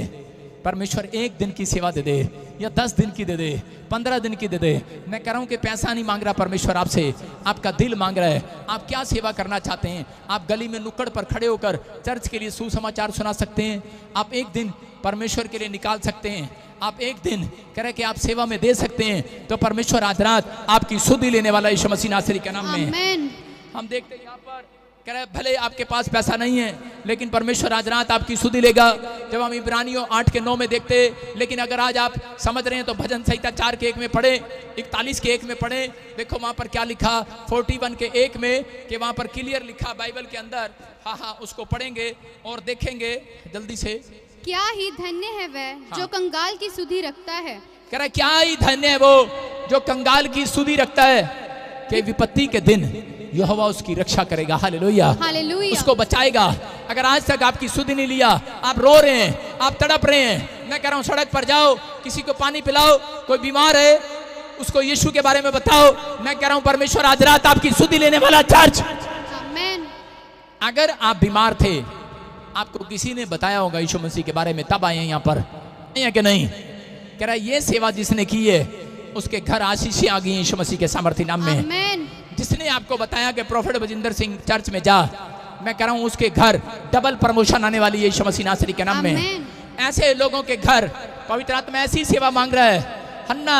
परमेश्वर एक दिन की सेवा दे दे, या 10 दिन की दे दे, 15 दिन की दे दे। मैं कह रहा हूं कि पैसा नहीं मांग रहा परमेश्वर आपसे, आपका दिल मांग रहा है। आप क्या सेवा करना चाहते हैं? आप गली में नुक्कड़ पर खड़े होकर चर्च के लिए सुसमाचार सुना सकते हैं, आप एक दिन परमेश्वर के लिए निकाल सकते हैं, आप एक दिन कह रहे कि आप सेवा में दे सकते हैं, तो परमेश्वर आज रात आपकी सुधि लेने वाला यीशु मसीह नासरी के नाम में। हम देखते हैं यहाँ पर कह रहे भले आपके पास पैसा नहीं है लेकिन परमेश्वर आज रात आपकी सुधि लेगा। जब हम इब्रानियों 8:9 में देखते, लेकिन अगर आज आप समझ रहे हैं तो भजन संहिता 4:1 में पढ़े, 41:1 में पढ़े। देखो वहां पर क्या लिखा 41:1 में, कि वहां पर क्लियर लिखा बाइबल के अंदर। हाँ, उसको पढ़ेंगे और देखेंगे जल्दी से। क्या ही धन्य है वह जो कंगाल की सुधि रखता है। कह रहा क्या ही धन्य है वो जो कंगाल की सुधि रखता है, कि विपत्ति के दिन यहोवा उसकी रक्षा करेगा। Hallelujah, hallelujah. उसको बचाएगा। अगर आज तक आपकी सुधि नहीं लिया, आप रो रहे हैं, आप तड़प रहे हैं, मैं कह रहा हूं सड़क पर जाओ, किसी को पानी पिलाओ, कोई बीमार है उसको यीशु के बारे में बताओ। मैं कह रहा हूं परमेश्वर आज रात आपकी सुधि लेने वाला चर्च। आमीन। अगर आप बीमार थे, आपको किसी ने बताया होगा यीशु मसीह के बारे में, तब आए यहाँ पर, नहीं है कि नहीं? कह रहा ये सेवा जिसने की है उसके घर आशीषें आ गई यीशु मसीह के सामर्थ्य नाम में। आमीन। जिसने आपको बताया कि प्रोफेट बजिंदर सिंह चर्च में जा, मैं कह रहा हूं उसके घर डबल प्रमोशन आने वाली है यीशु मसीह नासरी के नाम में। ऐसे लोगों के घर पवित्र आत्मा ऐसी सेवा मांग रहा है। हन्ना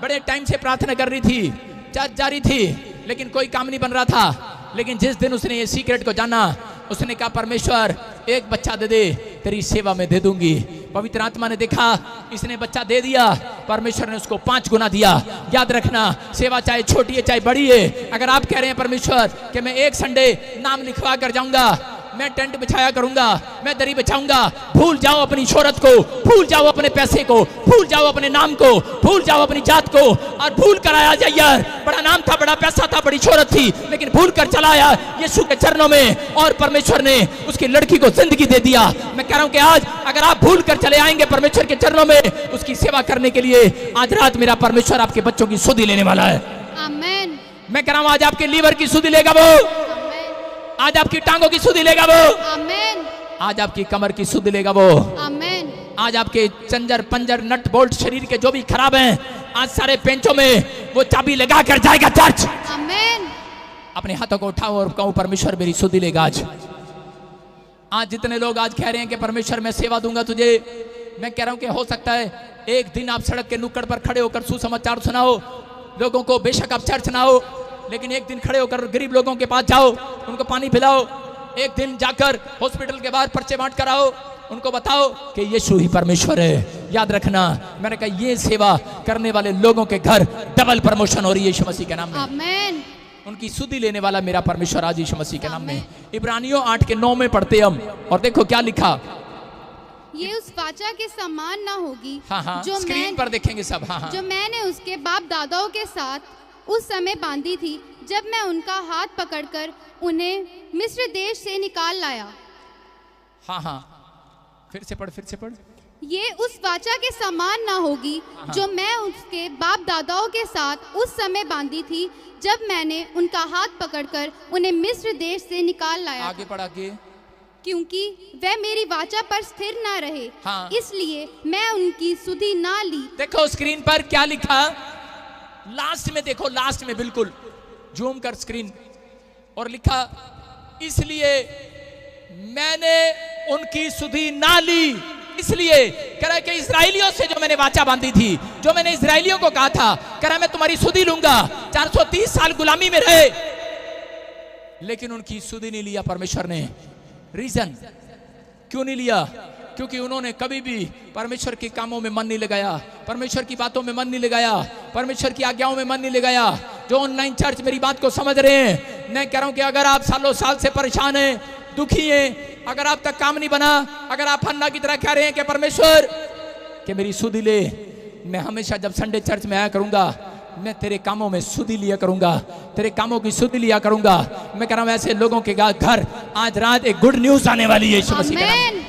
बड़े टाइम से प्रार्थना कर रही थी, चर्च जा रही थी, लेकिन कोई काम नहीं बन रहा था। लेकिन जिस दिन उसने ये सीक्रेट को जाना, उसने कहा परमेश्वर एक बच्चा दे दे, तेरी सेवा में दे दूंगी। पवित्र आत्मा ने देखा, इसने बच्चा दे दिया, परमेश्वर ने उसको 5 गुना दिया। याद रखना, सेवा चाहे छोटी है चाहे बड़ी है, अगर आप कह रहे हैं परमेश्वर कि मैं एक संडे नाम लिखवा कर जाऊंगा, मैं टेंट बिछाया करूंगा, मैं दरी बिछाऊंगा, भूल जाओ अपनी शोहरत को, भूल जाओ अपने पैसे को, भूल जाओ अपने नाम को, भूल जाओ अपनी जात को, और भूल कर आया जाए। यार बड़ा नाम था, बड़ा पैसा था, बड़ी शोहरत थी, लेकिन भूल कर चला आया यीशु के चरणों में, और परमेश्वर ने उसकी लड़की को जिंदगी दे दिया। मैं कह रहा हूं कि आज अगर आप भूल कर चले आएंगे परमेश्वर के चरणों में उसकी सेवा करने के लिए, आज रात मेरा परमेश्वर आपके बच्चों की सुधि लेने वाला है। आमीन। मैं कह रहा हूं आज आपके लीवर की सुधि लेगा वो, आज आपकी टांगों की सुधि लेगा वो, आमीन। आज आपकी कमर की सुधि लेगा वो, आमीन। आज आपके चंजर पंजर नट बोल्ट शरीर के जो भी खराब हैं, आज सारे पेंचों में वो चाबी लगा कर जाएगा चर्च। आमीन। अपने हाथों को उठाओ और कहो परमेश्वर मेरी सुधि लेगा आज। आज जितने लोग आज कह रहे हैं कि परमेश्वर मैं सेवा दूंगा तुझे, मैं कह रहा हूं कि हो सकता है एक दिन आप सड़क के नुक्कड़ पर खड़े होकर सुसमाचार सुनाओ लोगों को। बेशक आप चर्च ना हो, लेकिन एक दिन खड़े होकर गरीब लोगों के पास जाओ, उनको पानी पिलाओ। एक दिन जाकर हॉस्पिटल के बाहर पर्चे बांट कर आओ, उनको बताओ कि यीशु ही परमेश्वर है। याद रखना, मैंने कहा ये सेवा करने वाले लोगों के घर डबल प्रमोशन हो रही है यीशु मसीह के नाम में। आमीन। उनकी सुधि लेने वाला मेरा परमेश्वर आज यीशु मसीह के नाम में। इब्रानियों 8:9 में पढ़ते हम, और देखो क्या लिखा, ये उस वाचा के समान ना होगी हाँ, जो स्क्रीन पर देखेंगे सब। हाँ, जो मैंने उसके बाप दादाओं के साथ उस समय बांधी थी, जब मैं उनका हाथ पकड़कर उन्हें मिस्र देश से निकाल लाया। हाँ, फिर से पढ़, फिर से पढ़। ये उस वाचा के समान ना होगी जो मैं उसके बाप दादाओं के साथ उस समय बांधी थी, जब मैंने उनका हाथ पकड़कर उन्हें मिस्र देश से निकाल लाया। आगे पढ़ आगे। क्योंकि वह मेरी वाचा पर स्थिर ना रहे, इसलिए मैं उनकी सुधि ना ली। देखो स्क्रीन पर क्या लिखा, लास्ट में देखो, लास्ट में बिल्कुल जूम कर स्क्रीन, और लिखा इसलिए मैंने उनकी सुधि ना ली। इसलिए कह रहा है कि इस्राएलियों से जो मैंने वाचा बांधी थी, जो मैंने इस्राएलियों को कहा था, कह रहा है मैं तुम्हारी सुधि लूंगा। 430 साल गुलामी में रहे, लेकिन उनकी सुधि नहीं लिया परमेश्वर ने। रीजन क्यों नहीं लिया? क्योंकि उन्होंने कभी भी परमेश्वर के कामों में मन नहीं लगाया, परमेश्वर की बातों में मन नहीं लगाया, परमेश्वर की आज्ञाओं में मन नहीं लगाया। जो ऑनलाइन चर्च मेरी बात को समझ रहे हैं, मैं कह रहा हूं कि अगर आप सालों साल से परेशान हैं, दुखी हैं, अगर आप तक काम नहीं बना, अगर आप हन्ना की तरह कह रहे हैं कि परमेश्वर कि मेरी सुधि ले, मैं हमेशा जब संडे चर्च में आया करूंगा, मैं तेरे कामों में सुधि लिया करूंगा, तेरे कामों की सुधि लिया करूंगा। मैं कह रहा हूं ऐसे लोगों के घर आज रात एक गुड न्यूज आने वाली है यीशु मसीह के नाम में।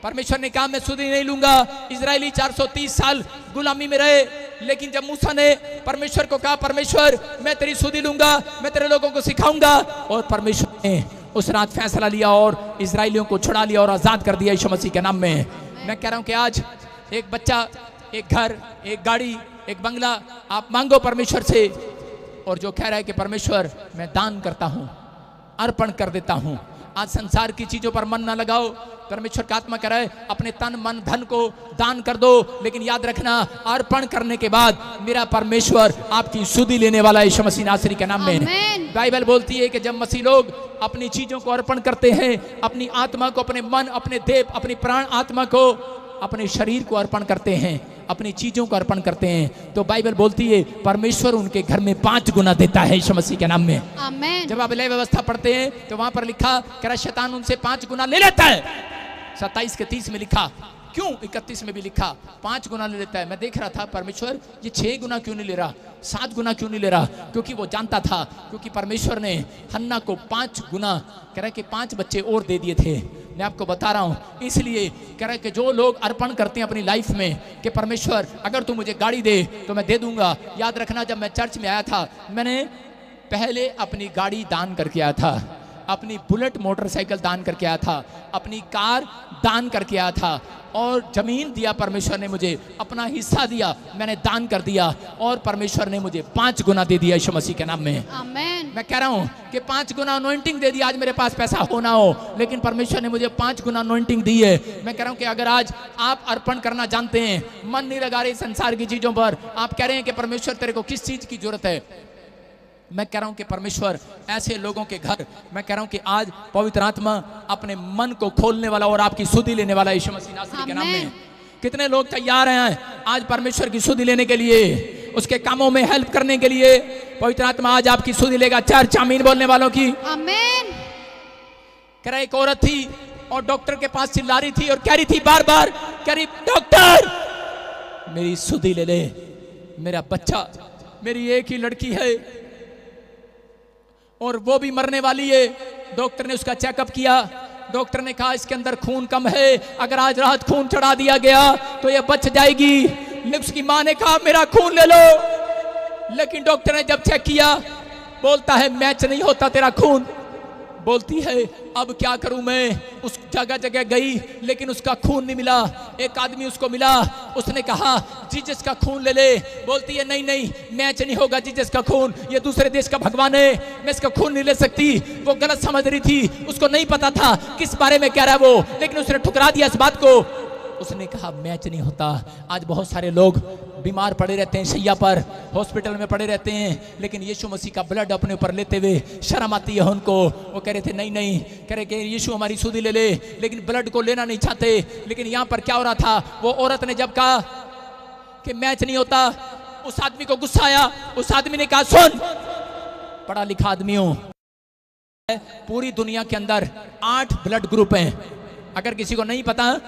परमेश्वर ने कहा मैं सुधि नहीं लूंगा। इजरायली 430 साल गुलामी में रहे, लेकिन जब मूसा ने परमेश्वर को कहा परमेश्वर मैं तेरी सुधि लूंगा, मैं तेरे लोगों को सिखाऊंगा, और परमेश्वर ने उस रात फैसला लिया और इजरायलियों को छुड़ा लिया और आजाद कर दिया यीशु मसीह के नाम में। मैं कह रहा हूं कि आज एक बच्चा, एक घर, एक गाड़ी, एक बंगला आप मांगो परमेश्वर से, और जो कह रहा है कि परमेश्वर मैं दान करता हूं, अर्पण कर देता हूं, आज संसार की चीजों पर मन ना लगाओ। परमेश्वर का आत्मा कह रहा है अपने तन मन धन को दान कर दो, लेकिन याद रखना अर्पण करने के बाद मेरा परमेश्वर आपकी सुधि लेने वाला है यीशु मसीह नासरी के नाम में। बाइबल बोलती है कि जब मसीह लोग अपनी चीजों को अर्पण करते हैं, अपनी आत्मा को, अपने मन, अपने देह, अपनी प्राण आत्मा को, अपने शरीर को अर्पण करते हैं, अपनी चीजों को अर्पण करते हैं, तो बाइबल बोलती है परमेश्वर उनके घर में 5 गुना देता है यीशु मसीह के नाम में। आमीन। जब आप लय व्यवस्था पढ़ते हैं तो वहां पर लिखा कह रहा शैतान उनसे 5 गुना ले लेता है। 27 के 30 में लिखा, क्यों 31 में भी लिखा 5 गुना ले लेता है। मैं देख रहा था परमेश्वर ये 6 गुना क्यों नहीं ले रहा, 7 गुना क्यों नहीं ले रहा, क्योंकि वो जानता था, क्योंकि परमेश्वर ने हन्ना को 5 गुना कह रहा कि 5 बच्चे और दे दिए थे। मैं आपको बता रहा हूं, इसलिए कह रहा है कि जो लोग अर्पण करते हैं अपनी लाइफ में कि परमेश्वर अगर तू मुझे गाड़ी दे तो मैं दे दूंगा। याद रखना जब मैं चर्च में आया था मैंने पहले अपनी गाड़ी दान करके आया था, अपनी बुलेट मोटरसाइकिल दान करके आया था, अपनी कार दान करके आया था, और जमीन दिया परमेश्वर ने मुझे, अपना हिस्सा दिया मैंने दान कर दिया, और परमेश्वर ने मुझे 5 गुना दे दिया यीशु मसीह के नाम में। आमीन। मैं कह रहा हूं कि 5 गुना अनॉइंटिंग दे दिया। आज मेरे पास पैसा हो ना हो, लेकिन परमेश्वर ने मुझे 5 गुना अनॉइंटिंग दी है। मैं कह रहा हूं कि अगर आज आप अर्पण करना जानते हैं, मन नहीं लगा रहे संसार की चीजों पर, आप कह रहे हैं कि परमेश्वर तेरे को किस चीज की जरूरत है, मैं कह रहा हूं कि परमेश्वर ऐसे लोगों के घर, मैं कह रहा हूं कि आज पवित्र आत्मा अपने मन को खोलने वाला और आपकी सुधि लेने वाला यीशु मसीह नासरी के नाम में। कितने लोग तैयार हैं आज परमेश्वर की सुधि लेने के लिए, उसके कामों में हेल्प करने के लिए? पवित्र आत्मा आज आपकी सुधि लेगा। चर्च आमीन बोलने वालों की आमीन। कह रहा एक औरत थी और डॉक्टर के पास चिल्ला रही थी और कह रही थी बार बार, कह रही डॉक्टर मेरी सुधि ले ले, मेरा बच्चा, मेरी एक ही लड़की है और वो भी मरने वाली है। डॉक्टर ने उसका चेकअप किया, डॉक्टर ने कहा इसके अंदर खून कम है, अगर आज रात खून चढ़ा दिया गया तो ये बच जाएगी। उसकी मां ने कहा मेरा खून ले लो, लेकिन डॉक्टर ने जब चेक किया बोलता है मैच नहीं होता तेरा खून। बोलती है अब क्या करूं मैं, उस जगह जगह गई लेकिन उसका खून नहीं मिला। एक आदमी उसको मिला, उसने कहा जीसस का खून ले ले। बोलती है नहीं नहीं मैच नहीं होगा जीसस का खून, ये दूसरे देश का भगवान है, मैं इसका खून नहीं ले सकती। वो गलत समझ रही थी, उसको नहीं पता था किस बारे में कह रहा है वो, लेकिन उसने ठुकरा दिया इस बात को। उसने कहा मैच नहीं होता। आज बहुत सारे लोग बीमार पड़े रहते हैं, शैया पर, हॉस्पिटल में पड़े रहते हैं, लेकिन यीशु मसीह का ब्लड अपने ऊपर लेते हुए शर्म आती है उनको। वो कह रहे थे नहीं नहीं, कह रहे कि यीशु हमारी सुधि ले ले, लेकिन ब्लड को लेना नहीं चाहते। लेकिन यहाँ पर क्या हो रहा था, वो औरत ने जब कहा कि मैच नहीं होता, उस आदमी को गुस्सा आया। उस आदमी ने कहा सुन, पढ़ा लिखा आदमी हूं, पूरी दुनिया के अंदर 8 ब्लड ग्रुप हैं। अगर किसी को नहीं पता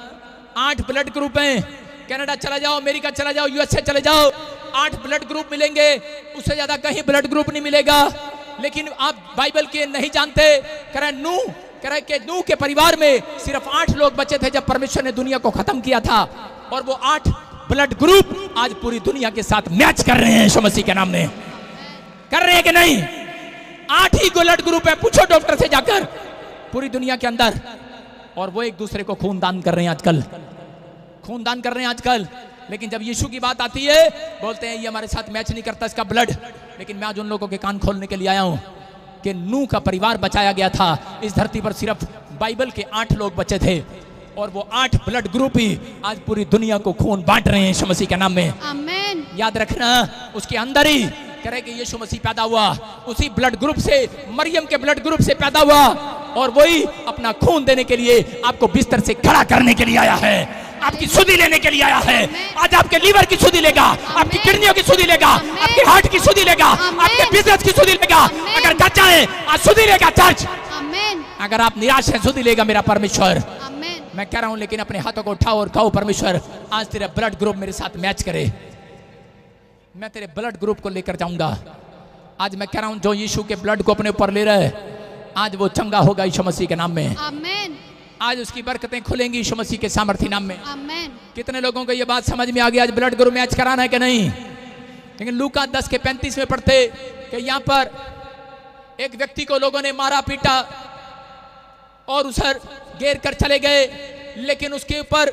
8 ब्लड ग्रुप हैं। कनाडा चला जाओ, अमेरिका चला जाओ, यूएसए चले जाओ, 8 ब्लड ग्रुप मिलेंगे, उससे ज्यादा कहीं ब्लड ग्रुप नहीं मिलेगा। लेकिन आप बाइबल के नहीं जानते। कह रहे कि नूह के परिवार में सिर्फ 8 लोग बचे थे जब परमेश्वर ने दुनिया को खत्म किया था, और वो 8 ब्लड ग्रुप आज पूरी दुनिया के साथ मैच कर रहे हैं यीशु मसीह के नाम में। कर रहे हैं कि नहीं? 8 ही ब्लड ग्रुप है, पूछो डॉक्टर से जाकर, पूरी दुनिया के अंदर। और वो एक दूसरे को खून दान कर रहे हैं आजकल, खून दान कर रहे हैं आजकल। लेकिन जब यीशु की बात आती है बोलते हैं ये हमारे साथ मैच नहीं करता इसका ब्लड। लेकिन मैं आज उन लोगों के कान खोलने के लिए आया हूं कि नूह का परिवार बचाया गया था। इस धरती पर सिर्फ बाइबल के 8 लोग बचे थे, और वो 8 ब्लड ग्रुप ही आज पूरी दुनिया को खून बांट रहे हैं यीशु मसीह के नाम में। आमीन। याद रखना, उसके अंदर ही कह रहे कि यीशु मसीह पैदा हुआ, उसी ब्लड ग्रुप से, मरियम के ब्लड ग्रुप से पैदा हुआ, और वही अपना खून देने के लिए आपको बिस्तर से खड़ा करने के लिए आया है, आपकी सुधि लेने के लिए आया है। आज आपके लीवर की सुधि लेगा, आपकी किडनियों की सुधि लेगा, आपके हार्ट की सुधि लेगा, आपके बिजनेस की सुधि लेगा। अगर चर्च है आज सुधि लेगा चर्च। आमीन। अगर आप निराश हैं सुधि लेगा मेरा परमेश्वर। आमीन। मैं कह रहा हूं, लेकिन अपने हाथों को उठाओ और कहो परमेश्वर आज तेरा ब्लड ग्रुप मेरे साथ मैच करे, मैं तेरे ब्लड ग्रुप को लेकर जाऊंगा। आज मैं कह रहा हूं जो यीशु के ब्लड को अपने ऊपर ले रहा है आज वो चंगा होगा यीशु मसीह के नाम में। आमीन। आज उसकी बरकतें खुलेंगी यीशु मसीह के सामर्थ्य नाम में। आमीन। कितने लोगों को ये बात समझ में आ गई आज ब्लड ग्रुप मैच कराना है कि नहीं? लेकिन लूका 10 के 35 में पढ़ते कि यहाँ पर एक व्यक्ति को लोगों ने मारा पीटा और उसे घेर कर चले गए, लेकिन उसके ऊपर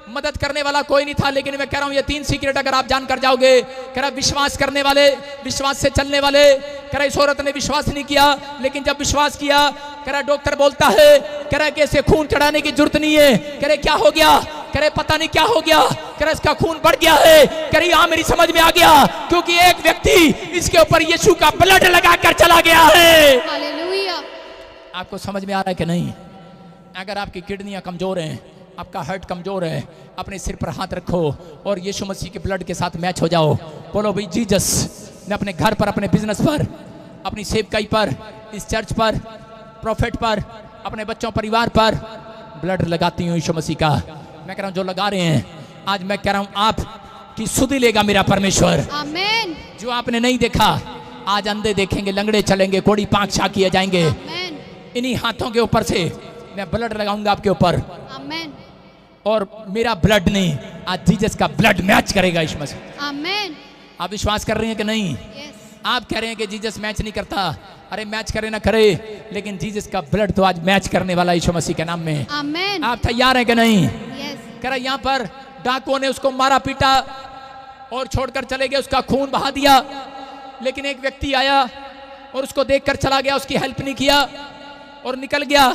मदद करने वाला कोई नहीं था। लेकिन मैं कह रहा हूं ये 3 सीक्रेट अगर आप जानकर जाओगे, कह रहा विश्वास करने वाले, विश्वास से चलने वाले। कह रहा इस औरत ने विश्वास नहीं किया, लेकिन जब विश्वास किया, कह रहा डॉक्टर बोलता है, कह रहा कि इसे खून चढ़ाने की जरूरत नहीं है। कह रहे क्या हो गया? कह रहे पता नहीं क्या हो गया। कह रहा इसका खून बढ़ गया है। कह रही हाँ मेरी समझ में आ गया, क्योंकि एक व्यक्ति इसके ऊपर यीशु का ब्लड लगाकर चला गया है। हालेलुया। आपको समझ में आ रहा है कि नहीं? अगर आपकी किडनियां कमजोर हैं, आपका हार्ट कमजोर है, अपने सिर पर हाथ रखो और यीशु मसीह के ब्लड के साथ मैच हो जाओ। बोलो भाई जीसस, मैं अपने घर पर, अपने बिजनेस पर, अपनी सेवकाई पर, इस चर्च पर, प्रॉफिट पर, अपने बच्चों परिवार पर ब्लड लगाती हूँ यीशु मसीह का। मैं कह रहा हूँ जो लगा रहे हैं, आज मैं कह रहा हूँ आप की सुधि लेगा मेरा परमेश्वर। आमीन। जो आपने नहीं देखा, आज अंधे देखेंगे, लंगड़े चलेंगे, कोड़ी पांख छा किए जाएंगे। आमीन। इन्हीं हाथों के ऊपर से मैं ब्लड लगाऊंगा आपके ऊपर, आमीन। और मेरा ब्लड नहीं, आज जीसस का ब्लड मैच करेगा यीशु मसीह। आमीन। आप विश्वास कर रहे हैं कि नहीं? यस। आप कह रहे हैं कि जीसस मैच नहीं करता। अरे मैच करे ना करे, लेकिन जीसस का ब्लड तो आज मैच करने वाला यीशु मसीह के नाम में। आमीन। आप तैयार हैं कि नहीं? यस। कह रहा यहाँ पर डाकुओं ने उसको मारा पीटा और छोड़कर चले गए, उसका खून बहा दिया। लेकिन एक व्यक्ति आया और उसको देखकर चला गया, उसकी हेल्प नहीं किया और निकल गया।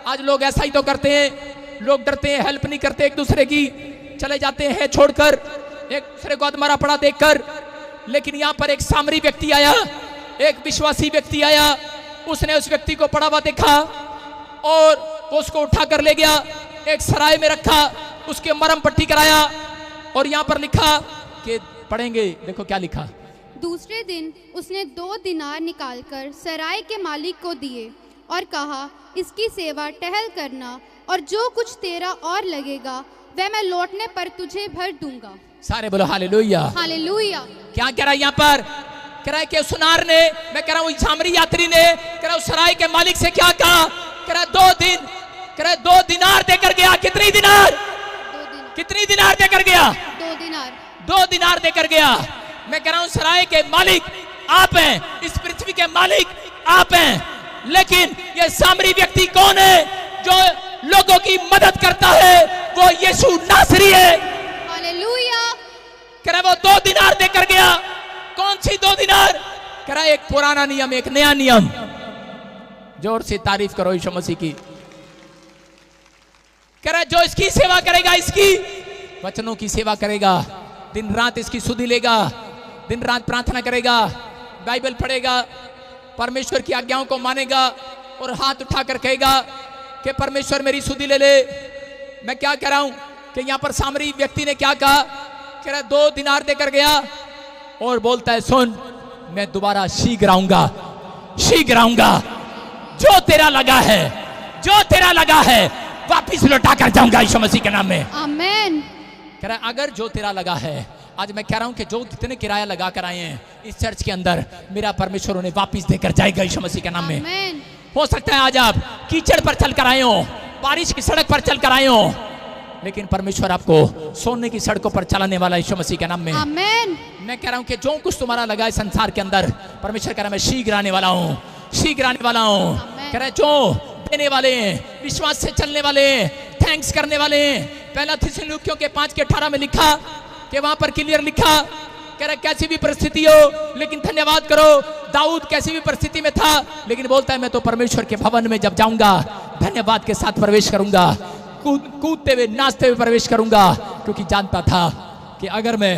आज लोग ऐसा ही तो करते हैं, लोग डरते हैं, हेल्प नहीं करते एक दूसरे की, चले जाते हैं छोड़कर, एक दूसरे को अधमरा पड़ा देखकर। लेकिन यहाँ पर एक सामरी व्यक्ति आया, एक विश्वासी व्यक्ति आया, उसने उस व्यक्ति को पड़ा हुआ देखा और उसको उठा कर ले गया, एक सराय में रखा, उसके मरहम पट्टी कराया। और यहाँ पर लिखा कि पढ़ेंगे, देखो क्या लिखा। दूसरे दिन उसने 2 दिनार निकालकर सराय के मालिक को दिए और कहा, इसकी सेवा टहल करना, और जो कुछ तेरा और लगेगा वह मैं लौटने पर तुझे भर दूंगा। सारे बोलो हालेलुया। हालेलुया। क्या कह रहा है यहाँ पर? कह रहा है कि सुनार ने, मैं कह रहा हूँ सामरी यात्री ने, कह रहा हूँ सराय के मालिक से क्या कहा? कह रहा 2 दिन, कह रहा 2 दिनार देकर गया। कितनी दिनार? 2 दिन। कितनी दिनार देकर गया? 2 दिनार। 2 दिनार देकर गया। मैं कह रहा हूँ सराय के मालिक आप हैं, इस पृथ्वी के मालिक आप हैं, लेकिन ये सामरी व्यक्ति कौन है जो लोगों की मदद करता है? वो यीशु नासरी है। हालेलुया। कह रहा वो 2 दिनार देकर गया। कौन सी 2 दिनार? कह रहा एक पुराना नियम, एक नया नियम। जोर से तारीफ करो यीशु मसीह की। कह रहा जो इसकी सेवा करेगा, इसकी वचनों की सेवा करेगा, दिन रात इसकी सुधि लेगा, दिन रात प्रार्थना करेगा, बाइबल पढ़ेगा, परमेश्वर की आज्ञाओं को मानेगा और हाथ उठाकर कहेगा कि परमेश्वर मेरी सुधि ले ले। मैं क्या कह रहा हूं कि यहां पर सामरी व्यक्ति ने क्या कहा? कह रहा 2 दिनार देकर गया और बोलता है सुन, मैं दोबारा शीघ्र आऊंगा, शीघ्र आऊंगा, जो तेरा लगा है, जो तेरा लगा है वापिस लौटा कर जाऊंगा यीशु मसीह के नाम में। आमीन। कह रहा अगर जो तेरा लगा है, आज मैं कह रहा हूं कि जो जितने किराया लगा कर आए हैं इस चर्च के अंदर, मेरा परमेश्वर उन्हें वापिस देकर जाएगा यीशु मसीह के नाम में। आमीन। हो सकता है आज आप कीचड़ पर चल कर आए हो, बारिश की सड़क पर चल कर आए हो, लेकिन परमेश्वर आपको सोने की सड़कों पर चलाने वाला यीशु मसीह के नाम में। आमीन। मैं कह रहा हूं कि जो कुछ तुम्हारा लगा है संसार के अंदर, परमेश्वर कह रहा है मैं शीघ्र आने वाला हूं, शीघ्र आने वाला हूं। कह रहा है जो देने वाले हैं, विश्वास से चलने वाले हैं, थैंक्स करने वाले हैं। पहला थिस्सलुनीकियों के 5:18 में लिखा कि वहां पर क्लियर लिखा, कह रहा कैसी भी परिस्थिति हो लेकिन धन्यवाद करो। दाऊद कैसी भी परिस्थिति में था, लेकिन बोलता है मैं तो परमेश्वर के भवन में जब जाऊंगा धन्यवाद के साथ प्रवेश करूंगा, कूदते हुए नाचते हुए प्रवेश करूंगा, क्योंकि जानता था कि अगर मैं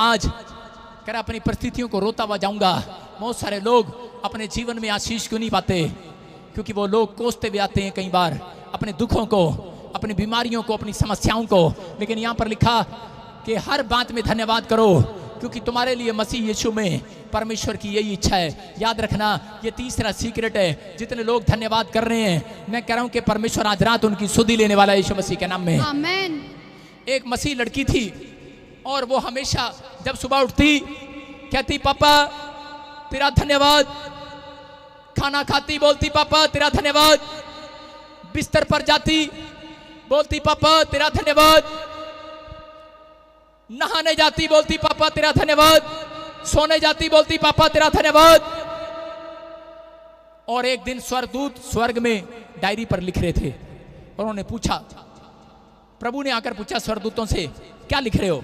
आज कह रहा अपनी परिस्थितियों को रोता हुआ जाऊंगा। बहुत सारे लोग अपने जीवन में आशीष क्यों नहीं पाते? क्योंकि वो लोग कोसते हुए आते हैं कई बार अपने दुखों को, अपनी बीमारियों को, अपनी समस्याओं को। लेकिन यहाँ पर लिखा कि हर बात में धन्यवाद करो, क्योंकि तुम्हारे लिए मसीह यीशु में परमेश्वर की यही इच्छा है। याद रखना, ये तीसरा सीक्रेट है। जितने लोग धन्यवाद कर रहे हैं, मैं कह रहा हूं कि परमेश्वर आज रात उनकी सुधि लेने वाला है यीशु मसीह के नाम में। आमीन। एक मसीह लड़की थी और वो हमेशा जब सुबह उठती कहती पापा तेरा धन्यवाद, खाना खाती बोलती पापा तेरा धन्यवाद, बिस्तर पर जाती बोलती पापा तेरा धन्यवाद, नहाने जाती बोलती पापा तेरा धन्यवाद, सोने जाती बोलती पापा तेरा धन्यवाद। और एक दिन स्वर्गदूत स्वर्ग में डायरी पर लिख रहे थे और उन्होंने पूछा प्रभु ने आकर पूछा स्वर्गदूतों से, क्या लिख रहे हो?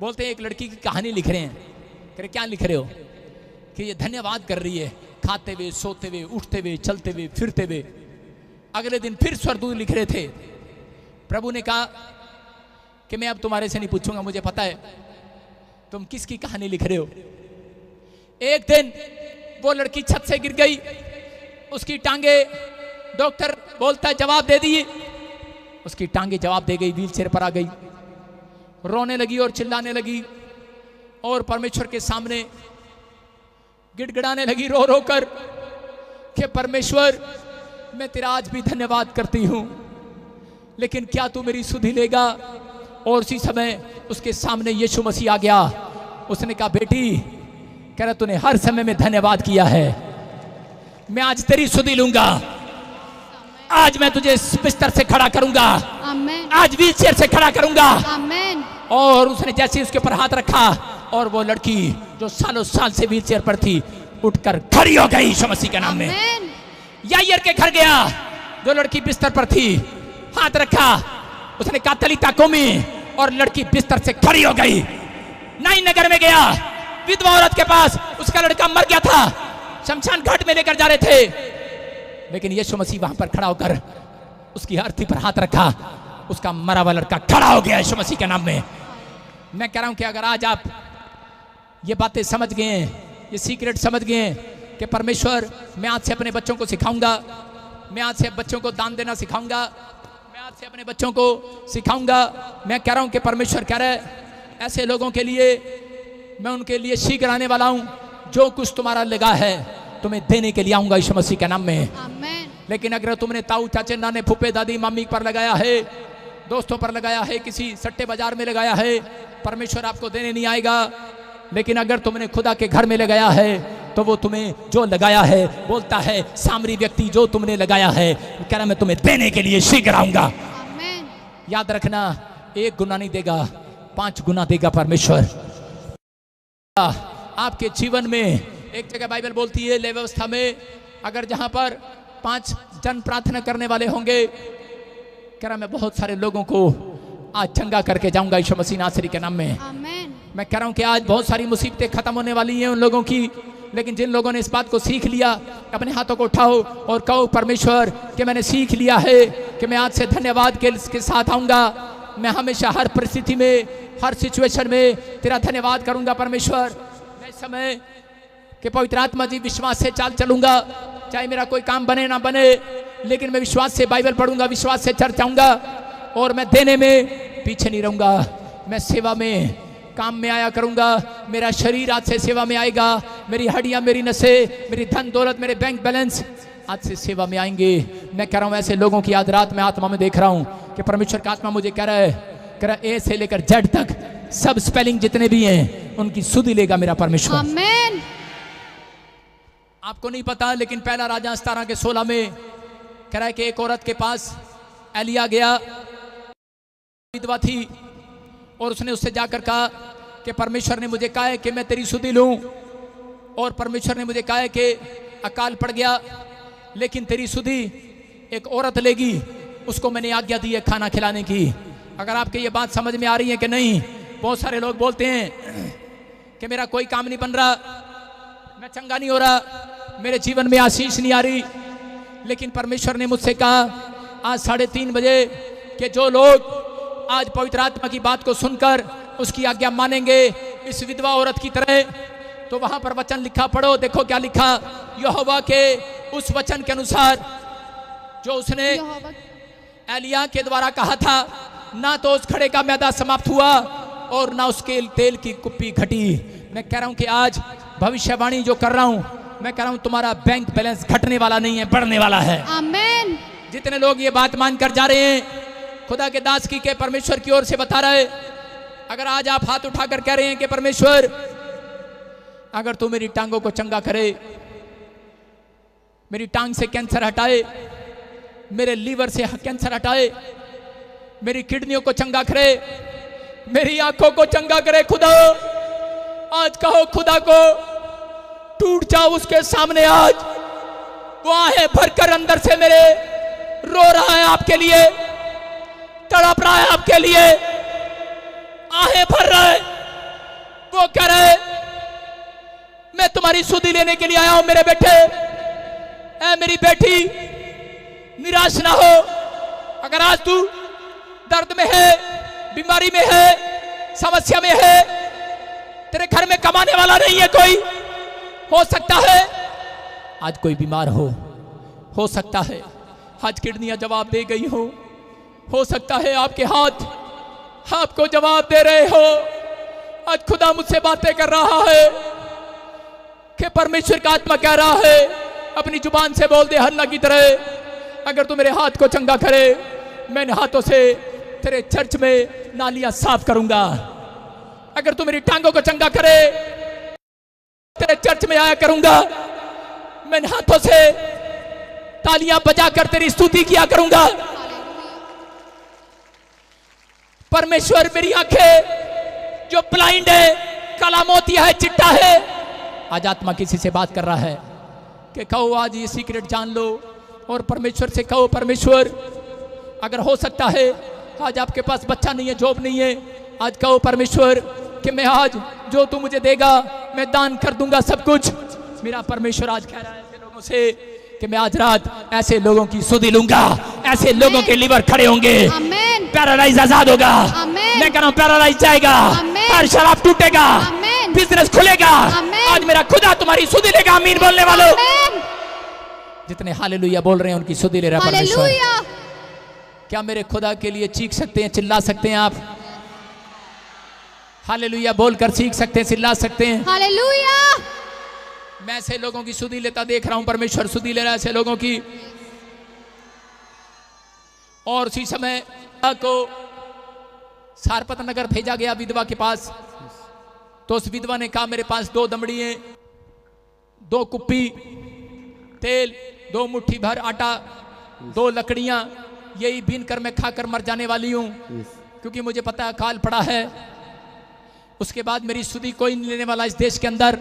बोलते हैं एक लड़की की कहानी लिख रहे हैं। कह रहे क्या लिख रहे हो? कि ये धन्यवाद कर रही है, खाते हुए, सोते हुए, उठते हुए, चलते हुए, फिरते हुए। अगले दिन फिर स्वर्गदूत लिख रहे थे। प्रभु ने कहा कि मैं अब तुम्हारे से नहीं पूछूंगा, मुझे पता है तुम किसकी कहानी लिख रहे हो। एक दिन वो लड़की छत से गिर गई, उसकी टांगे, डॉक्टर बोलता है जवाब दे दिए, उसकी टांगे जवाब दे गई, व्हीलचेयर पर आ गई, रोने लगी और चिल्लाने लगी और परमेश्वर के सामने गिड़गिड़ाने लगी रो रो कर कि परमेश्वर मैं तेरा आज भी धन्यवाद करती हूं, लेकिन क्या तू मेरी सुधि लेगा? और उसी समय उसके सामने यीशु मसीह आ गया। उसने कहा बेटी, कह रहा तूने हर समय में धन्यवाद किया है, मैं आज तेरी सुधि लूंगा, आज मैं तुझे बिस्तर से खड़ा करूंगा, आमेन, आज व्हीलचेयर से खड़ा करूंगा। आमेन। और उसने जैसे उसके ऊपर हाथ रखा और वो लड़की जो सालों साल से व्हीलचेयर पर थी उठकर खड़ी हो गई यीशु मसीह के नाम में। आमेन। याईर के घर गया, जो लड़की बिस्तर पर थी, हाथ रखा, उसने कहा तलीता कुमी, और लड़की बिस्तर से खड़ी हो गई। नाइन नगर में गया, विधवा औरत के पास, उसका लड़का मर गया था, शमशान घाट में लेकर जा रहे थे, लेकिन यीशु मसीह वहां पर खड़ा होकर उसकी अर्थी पर हाथ रखा, उसका मरा हुआ लड़का खड़ा हो गया यीशु मसीह के नाम में। मैं कह रहा हूं कि अगर आज आप ये बातें समझ गए हैं, ये सीक्रेट समझ गए हैं कि परमेश्वर, मैं आज से अपने बच्चों को सिखाऊंगा, मैं आज से बच्चों को दान देना सिखाऊंगा, मैं आज से अपने बच्चों को सिखाऊंगा। मैं कह रहा हूं कि परमेश्वर कह रहा है ऐसे लोगों के लिए मैं उनके लिए शीघ्र आने वाला हूं, जो कुछ तुम्हारा लगा है तुम्हें देने के लिए आऊंगा यीशु मसीह के नाम में। आमेन। लेकिन अगर तुमने ताऊ चाचे नाने फूफे दादी मम्मी पर लगाया है, दोस्तों पर लगाया है, किसी सट्टे बाजार में लगाया है, परमेश्वर आपको देने नहीं आएगा। लेकिन अगर तुमने खुदा के घर में लगाया है तो वो तुम्हें जो लगाया है, बोलता है सामरी व्यक्ति जो तुमने लगाया है, कह रहा मैं तुम्हें देने के लिए शीघ्र आऊंगा। आमेन। याद रखना, 1 गुना नहीं देगा, 5 गुना देगा परमेश्वर आपके जीवन में। एक जगह बाइबल बोलती है, ले व्यवस्था में अगर जहां पर 5 जन प्रार्थना करने वाले होंगे, कह रहा मैं बहुत सारे लोगों को आज चंगा करके जाऊंगा यीशु मसीह नासरी के नाम में। आमेन। मैं कह रहा हूं कि आज बहुत सारी मुसीबतें खत्म होने वाली हैं उन लोगों की, लेकिन जिन लोगों ने इस बात को सीख लिया, अपने हाथों को उठाओ और कहो परमेश्वर कि मैंने सीख लिया है कि मैं आज से धन्यवाद के साथ आऊंगा, मैं हमेशा हर परिस्थिति में, हर सिचुएशन में तेरा धन्यवाद करूंगा परमेश्वर। मैं इस समय कि पवित्र आत्मा जी विश्वास से चाल चलूंगा, चाहे मेरा कोई काम बने ना बने, लेकिन मैं विश्वास से बाइबल पढ़ूंगा, विश्वास से चर्च जाऊंगा, और मैं देने में पीछे नहीं रहूंगा, मैं सेवा में काम में आया करूंगा। मेरा शरीर आज से सेवा में आएगा, मेरी हड्डियां, मेरी नसें, मेरी धन दौलत, मेरे बैंक बैलेंस आज से सेवा में आएंगे। मैं कह रहा हूं ऐसे लोगों की आज रात में आत्मा में देख रहा हूं कि परमेश्वर का आत्मा मुझे कह रहा है ए से लेकर जेड तक सब स्पेलिंग जितने भी हैं उनकी सुधि लेगा मेरा परमेश्वर। आमेन। आपको नहीं पता, लेकिन पहला राजा 17 के 16 में कह रहा है कि एक औरत के पास एलिया गया, विधवा थी, और उसने उससे जाकर कहा कि परमेश्वर ने मुझे कहा है कि मैं तेरी सुधि लूं, और परमेश्वर ने मुझे कहा है कि अकाल पड़ गया, लेकिन तेरी सुधि एक औरत लेगी, उसको मैंने आज्ञा दी है खाना खिलाने की। अगर आपके ये बात समझ में आ रही है कि नहीं? बहुत सारे लोग बोलते हैं कि मेरा कोई काम नहीं बन रहा, मैं चंगा नहीं हो रहा, मेरे जीवन में आशीष नहीं आ रही, लेकिन परमेश्वर ने मुझसे कहा आज 3:30 बजे कि जो लोग आज पवित्र आत्मा की बात को सुनकर उसकी आज्ञा मानेंगे इस विधवा औरत की तरह, तो वहां पर वचन लिखा, पढ़ो, देखो क्या लिखा, यहोवा के उस वचन के अनुसार जो उसने एलिया के द्वारा कहा था, ना तो उस खड़े का मैदा समाप्त हुआ और ना उसके तेल की कुप्पी घटी। मैं कह रहा हूं कि आज भविष्यवाणी जो कर रहा हूं, मैं कह रहा हूं तुम्हारा बैंक बैलेंस घटने वाला नहीं है, बढ़ने वाला है। आमेन। जितने लोग ये बात मानकर जा रहे हैं, खुदा के दास की के परमेश्वर की ओर से बता रहे, अगर आज आप हाथ उठाकर कह रहे हैं कि परमेश्वर अगर तू मेरी टांगों को चंगा करे, मेरी टांग से कैंसर हटाए, मेरे लीवर से कैंसर हटाए, मेरी किडनियों को चंगा करे, मेरी आंखों को चंगा करे खुदा, आज कहो खुदा को, टूट जाओ उसके सामने, आज वो आहे भरकर अंदर से मेरे रो रहा है आपके लिए, तड़प रहा है आपके लिए, आहें भर रहा है, वो कह रहा है मैं तुम्हारी सुधि लेने के लिए आया हूं मेरे बेटे, ऐ मेरी बेटी, निराश ना हो। अगर आज तू दर्द में है, बीमारी में है, समस्या में है, तेरे घर में कमाने वाला नहीं है कोई, हो सकता है आज कोई बीमार हो सकता है आज किडनियां जवाब दे गई हो सकता है आपके हाथ आपको जवाब दे रहे हो। आज खुदा मुझसे बातें कर रहा है कि परमेश्वर का आत्मा कह रहा है अपनी जुबान से बोल दे हन्ना की तरह, अगर तू मेरे हाथ को चंगा करे, मैं इन हाथों से तेरे चर्च में नालियां साफ करूंगा। अगर तू मेरी टांगों को चंगा करे, तेरे चर्च में आया करूंगा, मैं इन हाथों से तालियां बजाकर तेरी स्तुति किया करूंगा। परमेश्वर मेरी आंखें जो ब्लाइंड है, काला मोतिया है, चिट्टा है, आज आत्मा किसी से बात कर रहा है कि कहो आज ये सीक्रेट जान लो और परमेश्वर से कहो परमेश्वर अगर हो सकता है आज आपके पास बच्चा नहीं है, जॉब नहीं है, आज कहो परमेश्वर कि मैं आज जो तू मुझे देगा मैं दान कर दूंगा सब कुछ। मेरा परमेश्वर आज कह रहा है ऐसे लोगों से कि मैं आज रात ऐसे लोगों की सुधि लूंगा, ऐसे लोगों के लीवर खड़े होंगे, पैरालाइज आजाद होगा, मैं कह रहा हूं पैरालाइज जाएगा, हर शराब टूटेगा, बिजनेस खुलेगा, आज मेरा खुदा तुम्हारी सुधि लेगा। आमीन बोलने वालों, जितने हालेलुया बोल रहे हैं उनकी सुधि ले रहा है परमेश्वर। क्या मेरे खुदा के लिए चीख सकते हैं, चिल्ला सकते हैं आप? हालेलुया बोलकर सीख सकते हैं, चिल्ला सकते हैं हालेलुया। मैं ऐसे लोगों की सुधि लेता देख रहा हूं, परमेश्वर सुधि ले रहा है ऐसे लोगों की। और उसी समय को सारपत नगर भेजा गया विधवा के पास, तो उस विधवा ने कहा मेरे पास 2 दमड़ी हैं, 2 कुप्पी तेल, 2 मुट्ठी भर आटा, 2 लकड़ियां, यही बीन कर मैं खाकर मर जाने वाली हूं क्योंकि मुझे पता है अकाल पड़ा है। उसके बाद मेरी सुधि कोई नहीं लेने वाला इस देश के अंदर।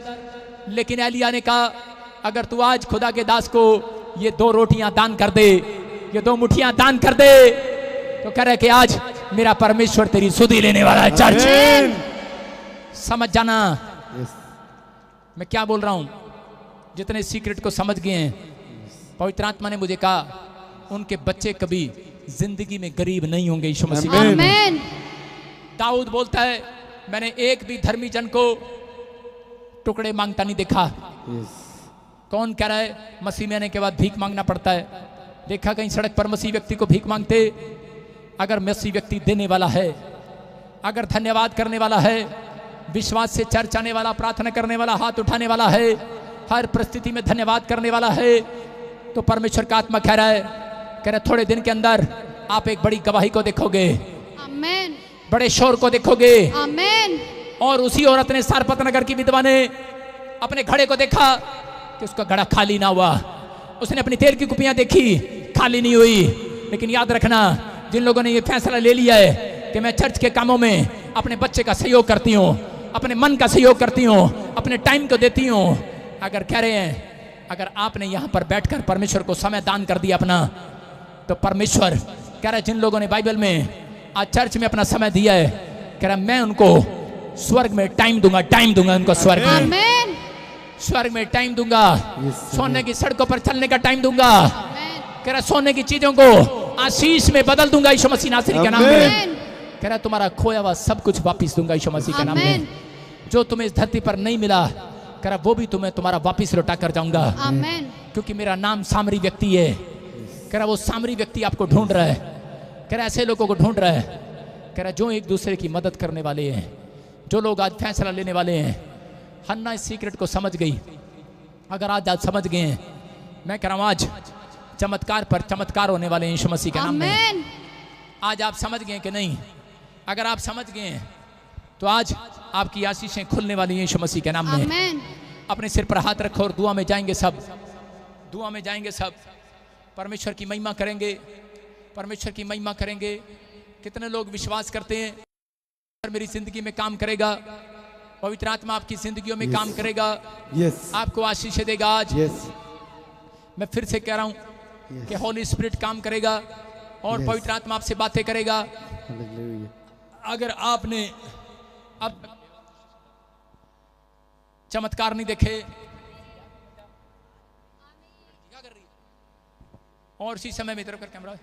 लेकिन एलिया ने कहा अगर तू आज खुदा के दास को ये 2 रोटियां दान कर दे, ये 2 मुट्ठियां दान कर दे, तो कह रहे कि आज मेरा परमेश्वर तेरी सुधि लेने वाला है। चर्च समझ जाना मैं क्या बोल रहा हूं। जितने सीक्रेट को समझ गए हैं, पवित्र आत्मा ने मुझे कहा उनके बच्चे कभी जिंदगी में गरीब नहीं होंगे यीशु मसीह में। आमीन। दाऊद बोलता है मैंने एक भी धर्मी जन को टुकड़े मांगता नहीं देखा। कौन कह रहा है मसीह में आने के बाद भीख मांगना पड़ता है? देखा कहीं सड़क पर मसीह व्यक्ति को भीख मांगते? अगर मसीह व्यक्ति देने वाला है, अगर धन्यवाद करने वाला है, विश्वास से चर्च आने वाला, प्रार्थना करने वाला, हाथ उठाने वाला है, हर परिस्थिति में धन्यवाद करने वाला है, तो परमेश्वर का आत्मा कह रहा है थोड़े दिन के अंदर आप एक बड़ी गवाही को देखोगे, आमीन। बड़े शोर को देखोगे। आमीन। और उसी औरत ने सारपत नगर की विधवा ने अपने घड़े को देखा कि उसका घड़ा खाली ना हुआ। उसने अपनी तेल की कुपियां देखी, खाली नहीं हुई। लेकिन याद रखना, जिन लोगों ने ये फैसला ले लिया है कि मैं चर्च के कामों में अपने बच्चे का सहयोग करती हूँ, अपने मन का सहयोग करती हूँ, अपने टाइम को देती हूँ, अगर कह रहे हैं अगर आपने यहाँ पर बैठकर परमेश्वर को समय दान कर दिया अपना, तो परमेश्वर कह रहा है जिन लोगों ने बाइबल में आज चर्च में अपना समय दिया है, कह रहा मैं उनको स्वर्ग में टाइम दूंगा उनको स्वर्ग में, आमीन। स्वर्ग में टाइम दूंगा, सोने की सड़कों पर चलने का टाइम दूंगा, कह रहा सोने की चीजों को आशीष में बदल दूंगा यीशु मसीह नासरी के नाम में। कह रहा तुम्हारा खोया हुआ सब कुछ वापिस दूंगा यीशु मसीह के नाम में। जो तुम्हें इस धरती पर नहीं मिला, कह रहा वो भी तुम्हें तुम्हारा वापिस लौटा कर जाऊंगा, आमीन। क्योंकि मेरा नाम सामरी व्यक्ति है। कह रहा वो सामरी व्यक्ति आपको ढूंढ रहा है, कह रहा ऐसे लोगों को ढूंढ रहा है, कह रहा जो एक दूसरे की मदद करने वाले हैं, जो लोग आज फैसला लेने वाले हैं। हन्ना इस सीक्रेट को समझ गई। अगर आज समझ गए हैं, मैं कह रहा हूं आज चमत्कार पर चमत्कार होने वाले हैं यीशु मसीह के नाम में। आज आप समझ गए कि नहीं? अगर आप समझ गए हैं तो आज आपकी आशीषें खुलने वाली हैं यीशु मसीह के नाम में। अपने सिर पर हाथ रखो और दुआ में जाएंगे सब, दुआ में जाएंगे सब, परमेश्वर की महिमा करेंगे, परमेश्वर की महिमा करेंगे। कितने लोग विश्वास करते हैं मेरी जिंदगी में काम करेगा, पवित्र आत्मा आपकी जिंदगियों में काम करेगा, आपको आशीष देगा। आज मैं फिर से कह रहा हूं कि होली स्पिरिट काम करेगा, और Yes. पवित्र आत्मा आपसे बातें करेगा। Hallelujah. अगर आपने अब चमत्कार नहीं देखे और इसी समय में तरफ कर कैमरा,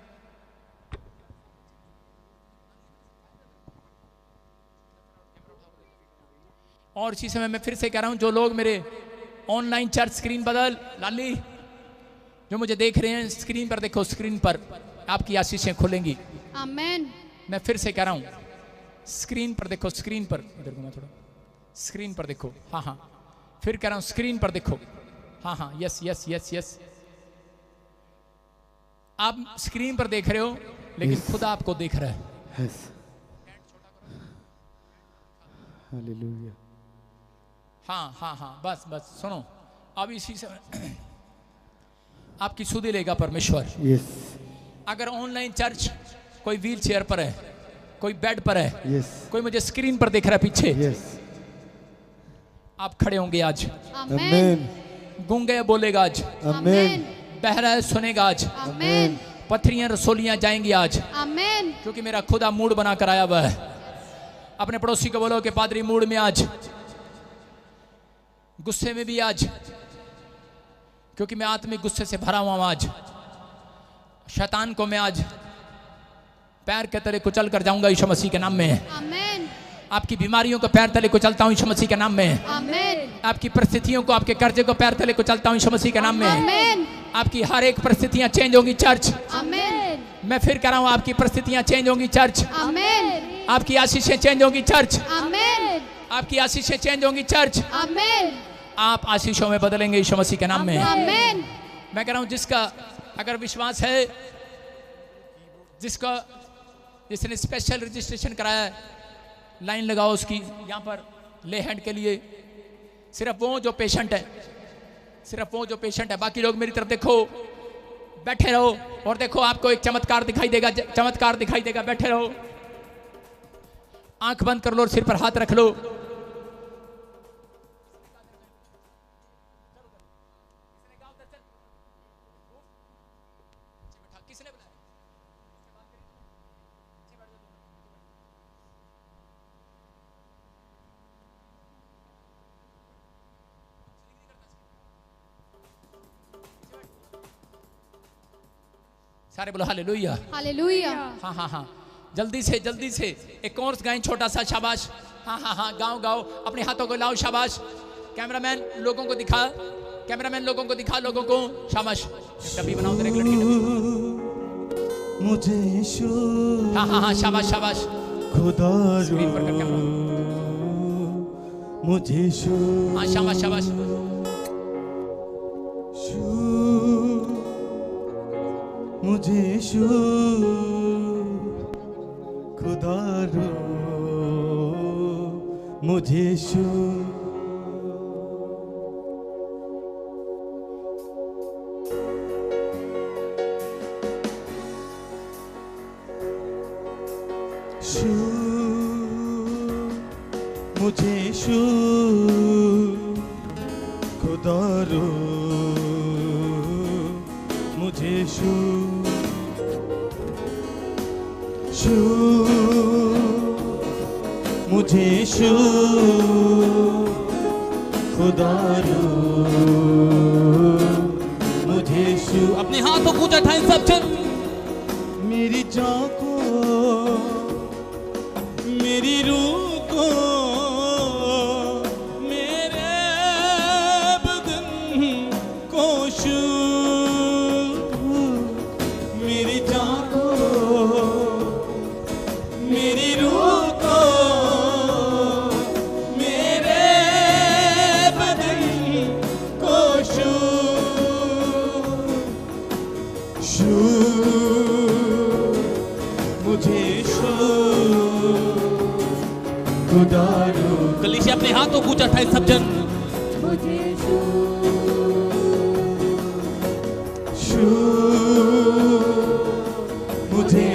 और इसी समय मैं फिर से कह रहा हूं, जो लोग मेरे ऑनलाइन चर्च स्क्रीन बदल लाली जो मुझे देख रहे हैं, स्क्रीन पर देखो, स्क्रीन पर आपकी आशीषें खुलेंगी। आमेन। मैं फिर से कह रहा हूं, स्क्रीन पर देखो, स्क्रीन पर, इधर घुमा थोड़ा, स्क्रीन पर देखो। हाँ हाँ, फिर कह रहा हूं, स्क्रीन पर देखो। हाँ हाँ, यस यस यस यस। आप स्क्रीन पर देख रहे हो, लेकिन Yes. खुदा आपको देख रहा है। Yes. Hallelujah. हाँ हाँ हाँ, बस बस सुनो, अब इसी समय आपकी सुधि लेगा परमेश्वर। Yes. अगर ऑनलाइन चर्च कोई व्हील चेयर पर है, कोई बेड पर है, Yes. कोई मुझे स्क्रीन पर देख रहा है पीछे, Yes. आप खड़े होंगे आज। आमेन। Amen. गूंगे बोलेगा आज, Amen. बहरा है सुनेगा आज, आमेन। पथरियां रसोलियां जाएंगी आज, आमेन। क्योंकि मेरा खुदा मूड बना कर आया हुआ है। अपने पड़ोसी को बोलो कि पादरी मूड में आज, गुस्से में भी आज, क्योंकि मैं आत्मिक गुस्से से भरा हुआ हूं आज। शैतान को मैं आज पैर के तले कुचल कर जाऊंगा यीशु मसीह के नाम में। आमेन। आपकी बीमारियों को पैर तले कुचलता हूं यीशु मसीह के नाम में। आमेन। आपकी परिस्थितियों को, आपके कर्जे को पैर तले कुचलता हूं यीशु मसीह के नाम में। आमेन। आपकी हर एक परिस्थितियां चेंज होंगी चर्च। आमेन। मैं फिर कह रहा हूं, आपकी परिस्थितियां चेंज होंगी चर्च। आमेन। आपकी आशीषें चेंज होंगी चर्च। आमेन। आपकी आशीषें चेंज होंगी चर्च। आमेन। आप आशीषों में बदलेंगे यीशु मसीह के नाम में। आमेन। मैं कह रहा हूं, जिसका अगर विश्वास है, जिसने स्पेशल रजिस्ट्रेशन कराया है, लाइन लगाओ उसकी यहाँ पर ले हैंड के लिए। सिर्फ वो जो पेशेंट है, सिर्फ वो जो पेशेंट है, बाकी लोग मेरी तरफ देखो, बैठे रहो और देखो, आपको एक चमत्कार दिखाई देगा, चमत्कार दिखाई देगा। बैठे रहो, आंख बंद कर लो और सिर पर हाथ रख लो। सारे बोलो हालेलुया। हालेलुया। हाँ हाँ हाँ, जल्दी से एक और गाएं छोटा सा, शाबाश। हाँ हाँ हाँ, गाओ गाओ, अपने हाथों को लाओ, शाबाश। कैमरामैन लोगों को दिखा, कैमरामैन लोगों को दिखा, लोगों को, शाबाश। डब्बी बनाओ, तेरे एक लड़की डब्बी। मुझे यीशु हाँ हाँ हाँ, शाबाश शाबाश। खुदा स्क्रीन पर कर कैमरा। मुझे यीशु हाँ, शाबाश शाबाश। मुझे यीशु खुदा रो, मुझे यीशु मुझे यीशु खुदा रो, मुझे यीशु मुझे यीशु खुदा रो, मुझे यीशु। अपने हाथों को ऊंचा उठाएं सब जन। मेरी जान को, मेरी रूह को, मेरे बदन को छू, मेरी जान को, मेरी रूह को, मेरे बदन को छू, मुझे खुदा रो। कलीसिया अपने हाथों को ऊंचा उठाएं सब जन। मुझे